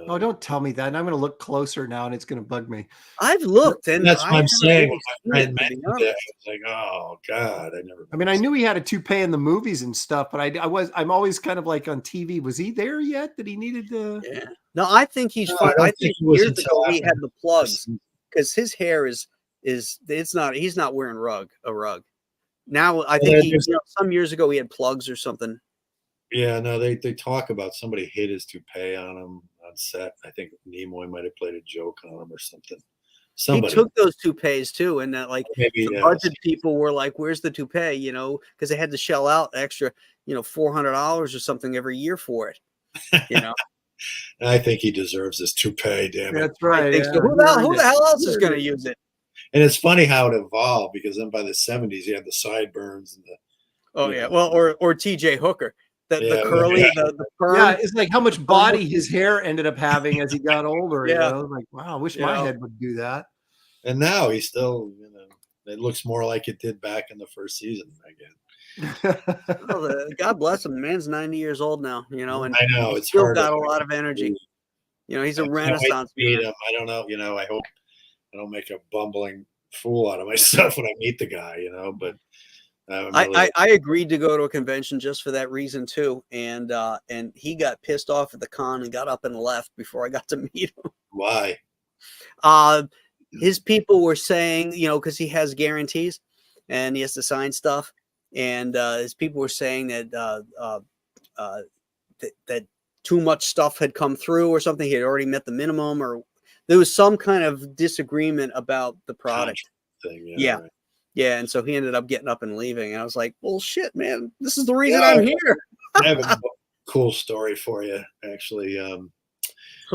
Oh, don't tell me that. And I'm going to look closer now, and it's going to bug me.
I've looked, and
that's what I'm saying.
Really
my friend mentioned it. I was like, oh God, I never.
I mean, I knew he had a toupee in the movies and stuff, but I'm always kind of like on TV. Was he there yet? That he needed to?
Yeah. No, I think he's fine. I think years ago he had the plugs because his hair is it's not. He's not wearing a rug. Now I think some years ago he had plugs or something.
Yeah, no, they talk about somebody hit his toupee on him on set. I think Nimoy might have played a joke on him or something. Somebody.
He took those toupees too, and that the budget people were like, "Where's the toupee?" You know, because they had to shell out extra, $400 or something every year for it. You know.
I think he deserves his toupee. Damn it.
That's right.
So. Who the hell else is going to use it?
And it's funny how it evolved because then by the 70s you had the sideburns and the.
Oh yeah, well, or T.J. Hooker. The curly, the perm.
Yeah, it's like how much body his hair ended up having as he got older.
Yeah.
You know? Like, wow, I wish my head would do that.
And now he's still, it looks more like it did back in the first season again.
Well, God bless him. The man's 90 years old now, and
I know
he's still got a lot of energy. He's a renaissance
man. I don't know. I hope I don't make a bumbling fool out of myself when I meet the guy, but
I agreed to go to a convention just for that reason too, and he got pissed off at the con and got up and left before I got to meet him.
Why?
His people were saying, because he has guarantees and he has to sign stuff, and his people were saying that that too much stuff had come through or something. He had already met the minimum, or there was some kind of disagreement about the product
thing.
Yeah.
Right.
Yeah, and so he ended up getting up and leaving. And I was like, well, shit, man, this is the reason I'm here.
I have a cool story for you, actually.
So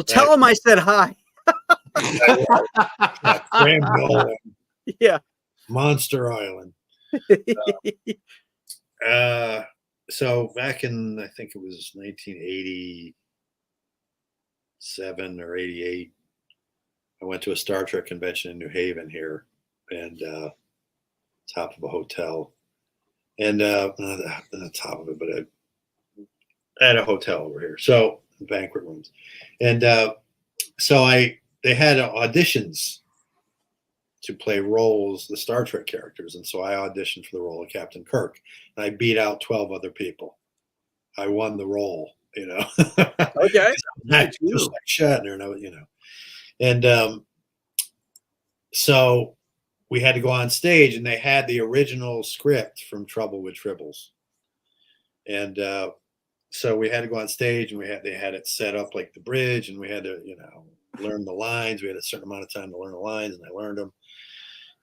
tell him I said hi.
Graham Nolan,
Yeah.
Monster Island. So back in, I think it was 1987 or 88, I went to a Star Trek convention in New Haven here, and top of a hotel, and not the top of it, but at a hotel over here. So banquet rooms, and so they had auditions to play roles, the Star Trek characters, and so I auditioned for the role of Captain Kirk, and I beat out 12 other people. I won the role,
Okay.
Just like Shatner, and so we had to go on stage, and they had the original script from Trouble with Tribbles, and so we had to go on stage, and they had it set up like the bridge, and we had to learn the lines. We had a certain amount of time to learn the lines, and I learned them.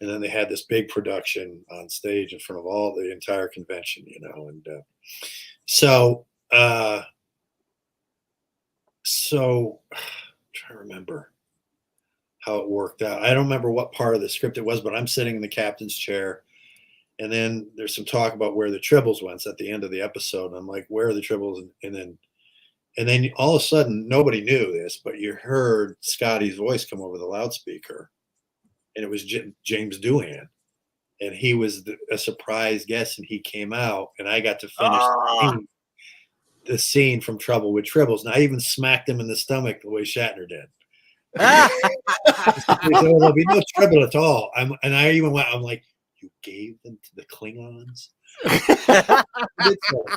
And then they had this big production on stage in front of the entire convention, and so I'm trying to remember how it worked out. I don't remember what part of the script it was, but I'm sitting in the captain's chair, and then there's some talk about where the Tribbles went. It's at the end of the episode, and I'm like, where are the Tribbles? And then all of a sudden, nobody knew this, but you heard Scotty's voice come over the loudspeaker, and it was James Doohan, and he was a surprise guest, and he came out, and I got to finish the scene from Trouble with Tribbles, and I even smacked him in the stomach the way Shatner did. There'll be no trouble at all. I'm like, you gave them to the Klingons?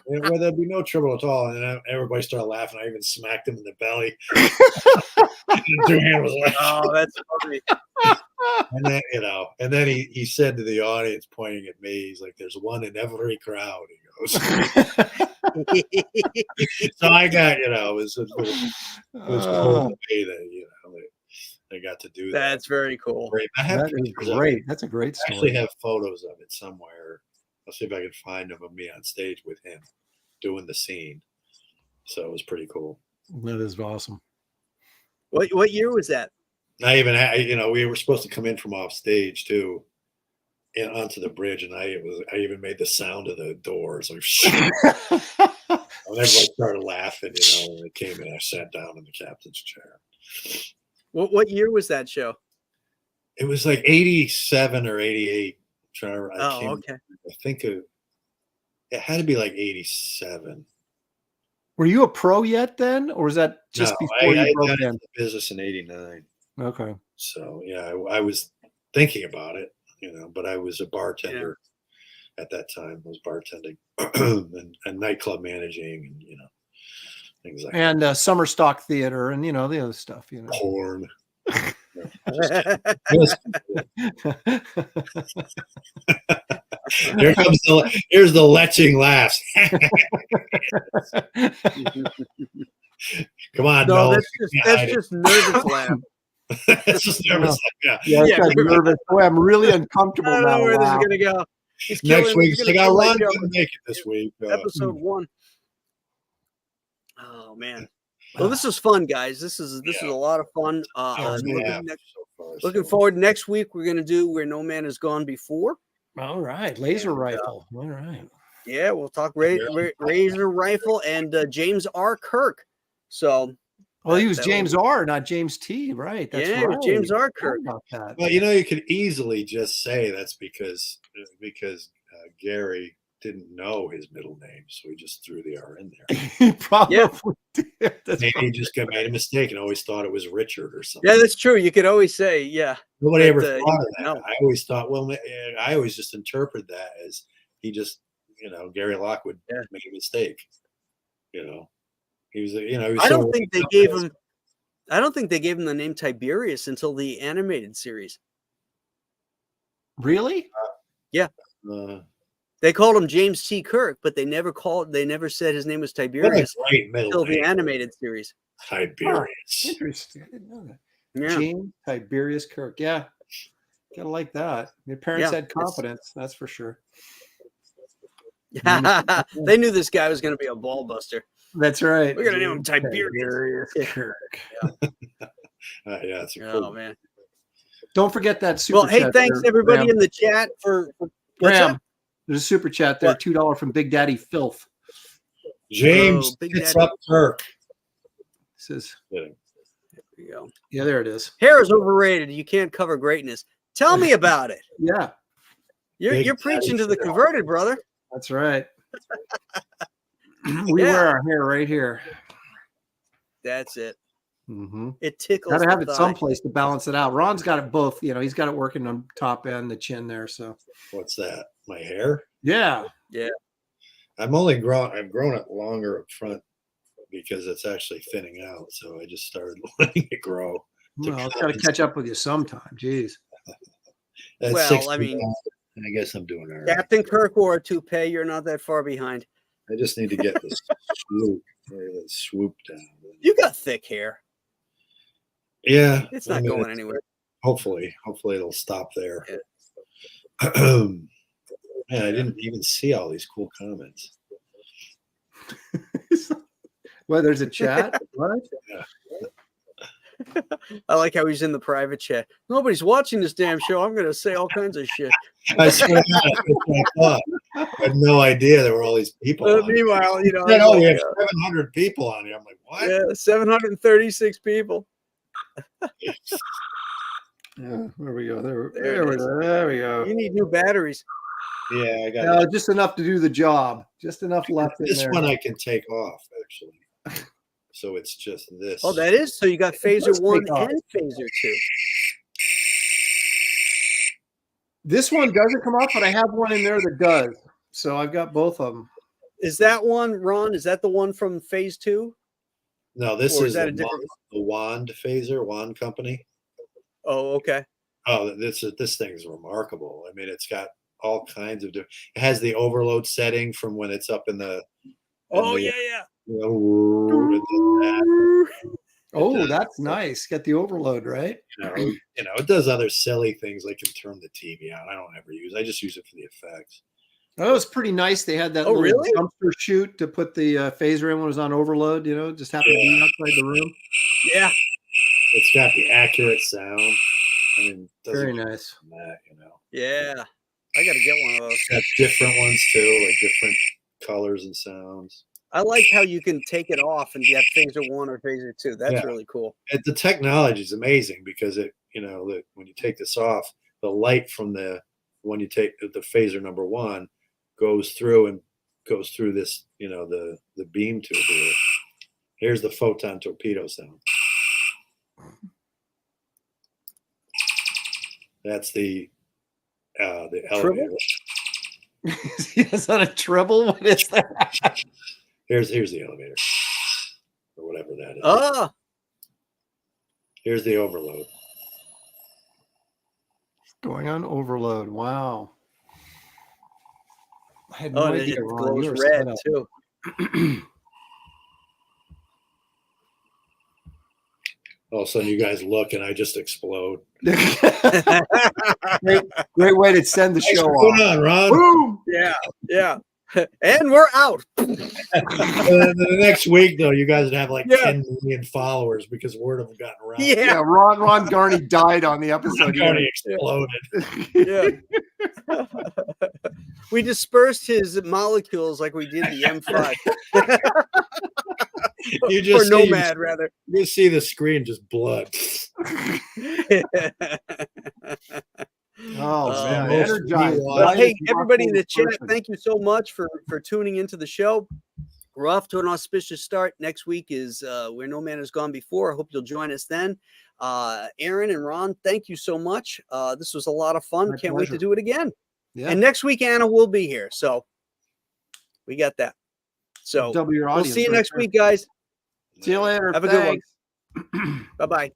Well, there'll be no trouble at all. And then everybody started laughing. I even smacked him in the belly. And Doohan was like,
oh, that's funny.
And then he said to the audience, pointing at me, he's like, there's one in every crowd. He goes. So I got, it was cool to me that, I got to do that.
That's very cool.
That is great. That's a great story.
I actually have photos of it somewhere. I'll see if I can find them of me on stage with him doing the scene. So it was pretty cool.
That is awesome.
What year was that?
I even had, we were supposed to come in from off stage too, and onto the bridge, and I even made the sound of the doors. Like, and everybody started laughing, when they came in. I sat down in the captain's chair.
What year was that show?
It was like 87 or 88.
Okay.
I think it had to be like 87.
Were you a pro yet then, or was that just before you broke in?
The business in 89.
Okay.
So yeah, I was thinking about it, but I was a bartender at that time. I was bartending and nightclub managing, and things like that. And
summer stock theater, and the other stuff.
Porn. Here's the leching laughs. Come on,
no, that's just nervous laugh.
It's just nervous.
Nervous. Boy, I'm really uncomfortable now.
I don't know where this is gonna go.
Next week, I got Ron couldn't make it this week.
Episode 1. Oh man. Well, this is fun, guys. This is a lot of fun. Looking forward. Next week, we're going to do Where No Man Has Gone Before.
All right. Laser rifle. All right.
Yeah, we'll talk laser rifle and James R. Kirk. So.
Well,
he was James R., not James T., right?
That's right. James R. Kirk.
Well, you could easily just say that's because Gary didn't know his middle name, so he just threw the R in there.
He probably did.
Maybe he just made a mistake and always thought it was Richard or something.
Yeah, that's true. You could always say,
Nobody ever thought of that. No. I always thought, I always just interpret that as he just, Gary Lockwood made a mistake. He was, he was
I
so
don't think they gave him. I don't think they gave him the name Tiberius until the animated series.
Really?
Yeah.
Uh,
They called him James T. Kirk, but they never said his name was Tiberius until the animated series.
Tiberius.
Interesting. I didn't know that.
Yeah.
James Tiberius Kirk. Yeah. Gotta like that. Your parents had confidence, that's for sure.
They knew this guy was going to be a ball buster.
That's right.
We're going to name him Tiberius
Kirk.
Yeah, it's
Oh,
cool.
man.
Don't forget that super
Well, hey,
chat
thanks
there,
everybody
Graham.
in the chat for what's
Graham,
that?
there's a super chat there,
What?
$2 from Big Daddy Filth.
James,
Big
it's
Daddy.
up Kirk.
Says,
There you go.
yeah, there it is.
Hair is overrated. You can't cover greatness. Tell me about it.
Yeah,
You're preaching to the converted, brother.
that's right. We wear our hair right here.
That's it.
Mm-hmm.
It tickles.
Got to have
the
it
thigh.
someplace to balance it out. Ron's got it both. He's got it working on top end, the chin there. So
What's that? My hair?
yeah,
I've grown it longer up front because it's actually thinning out. So I just started letting it grow.
well, it's got to catch up with you sometime. Jeez.
At
Well,
60,
I mean,
I guess I'm doing all right.
Captain Kirk wore a toupee. You're not that far behind.
I just need to get this swoop down.
You got thick hair.
Yeah,
It's not going anywhere.
Hopefully it'll stop there.
Yeah.
Man, I didn't even see all these cool comments.
Well, there's a chat. What?
I like how he's in the private chat. Nobody's watching this damn show. I'm going to say all kinds of shit.
I swear to God, that's what I thought. I had no idea there were all these people. On.
Meanwhile,
We have 700 people on here. I'm like, what?
Yeah, 736 people.
Yeah, there we go. There we go.
You need new batteries.
Yeah, I got
No, just enough to do the job. Just enough left in
this
there.
one. I can take off actually, so it's just this.
Oh, that is so. You got phaser
Let's
1
take off.
and phaser 2.
This one doesn't come off, but I have one in there that does. So I've got both of them.
Is that one, Ron? Is that the one from phase 2?
No, this
Or
is
that a
the
different?
Wand phaser, Wand company.
Oh, okay.
Oh, this thing is remarkable. I mean, it's got all kinds of different. It has the overload setting from when it's up in the.
Oh,
yeah.
Oh, that's nice. Get the overload, right?
It does other silly things like can turn the TV on. I don't ever use. I just use it for the effects.
Oh, it was pretty nice. They had that little
really?
dumpster chute to put the phaser in when it was on overload. Just happened to be outside the room.
Yeah.
It's got the accurate sound. I mean,
Very nice.
That,
Yeah. I got to get one of those.
It's got different ones too, like different colors and sounds.
I like how you can take it off and you have phaser 1 or phaser 2. That's really cool.
The technology is amazing because when you take this off, the light from when you take the phaser number 1 goes through this, the beam tube here. Here's the photon torpedo sound. That's the elevator.
Is that a treble? What is that?
Here's the elevator, or whatever that is.
Oh,
Here's the overload.
Going on overload. Wow. I had no
and
idea.
it
Ron.
glows
You were
red
set
too.
All of a sudden, you guys look, and I just explode.
Great way to send the
Thanks
show
for
off.
going on, Ron.
Boom!
Yeah. And we're out.
The next week, though, you guys would have like 10 million followers because word have gotten around.
Yeah, Ron Garney died on the episode.
Garney exploded.
Yeah. We dispersed his molecules like we did the M5.
You just
or Nomad, rather.
You see the screen, just blood.
Oh, man.
most
Energized.
Well, hey, everybody in the chat,
person.
thank you so much for tuning into the show. We're off to an auspicious start. Next week is Where No Man Has Gone Before. I hope you'll join us then. Aaron and Ron, thank you so much. This was a lot of fun.
My
Can't
pleasure.
wait to do it again.
Yeah.
And next week, Anna will be here. So we got that. So
Double your
we'll
audience
see you
right
next
there.
week, guys.
See you later.
Have a good one.
Thanks.
Bye-bye.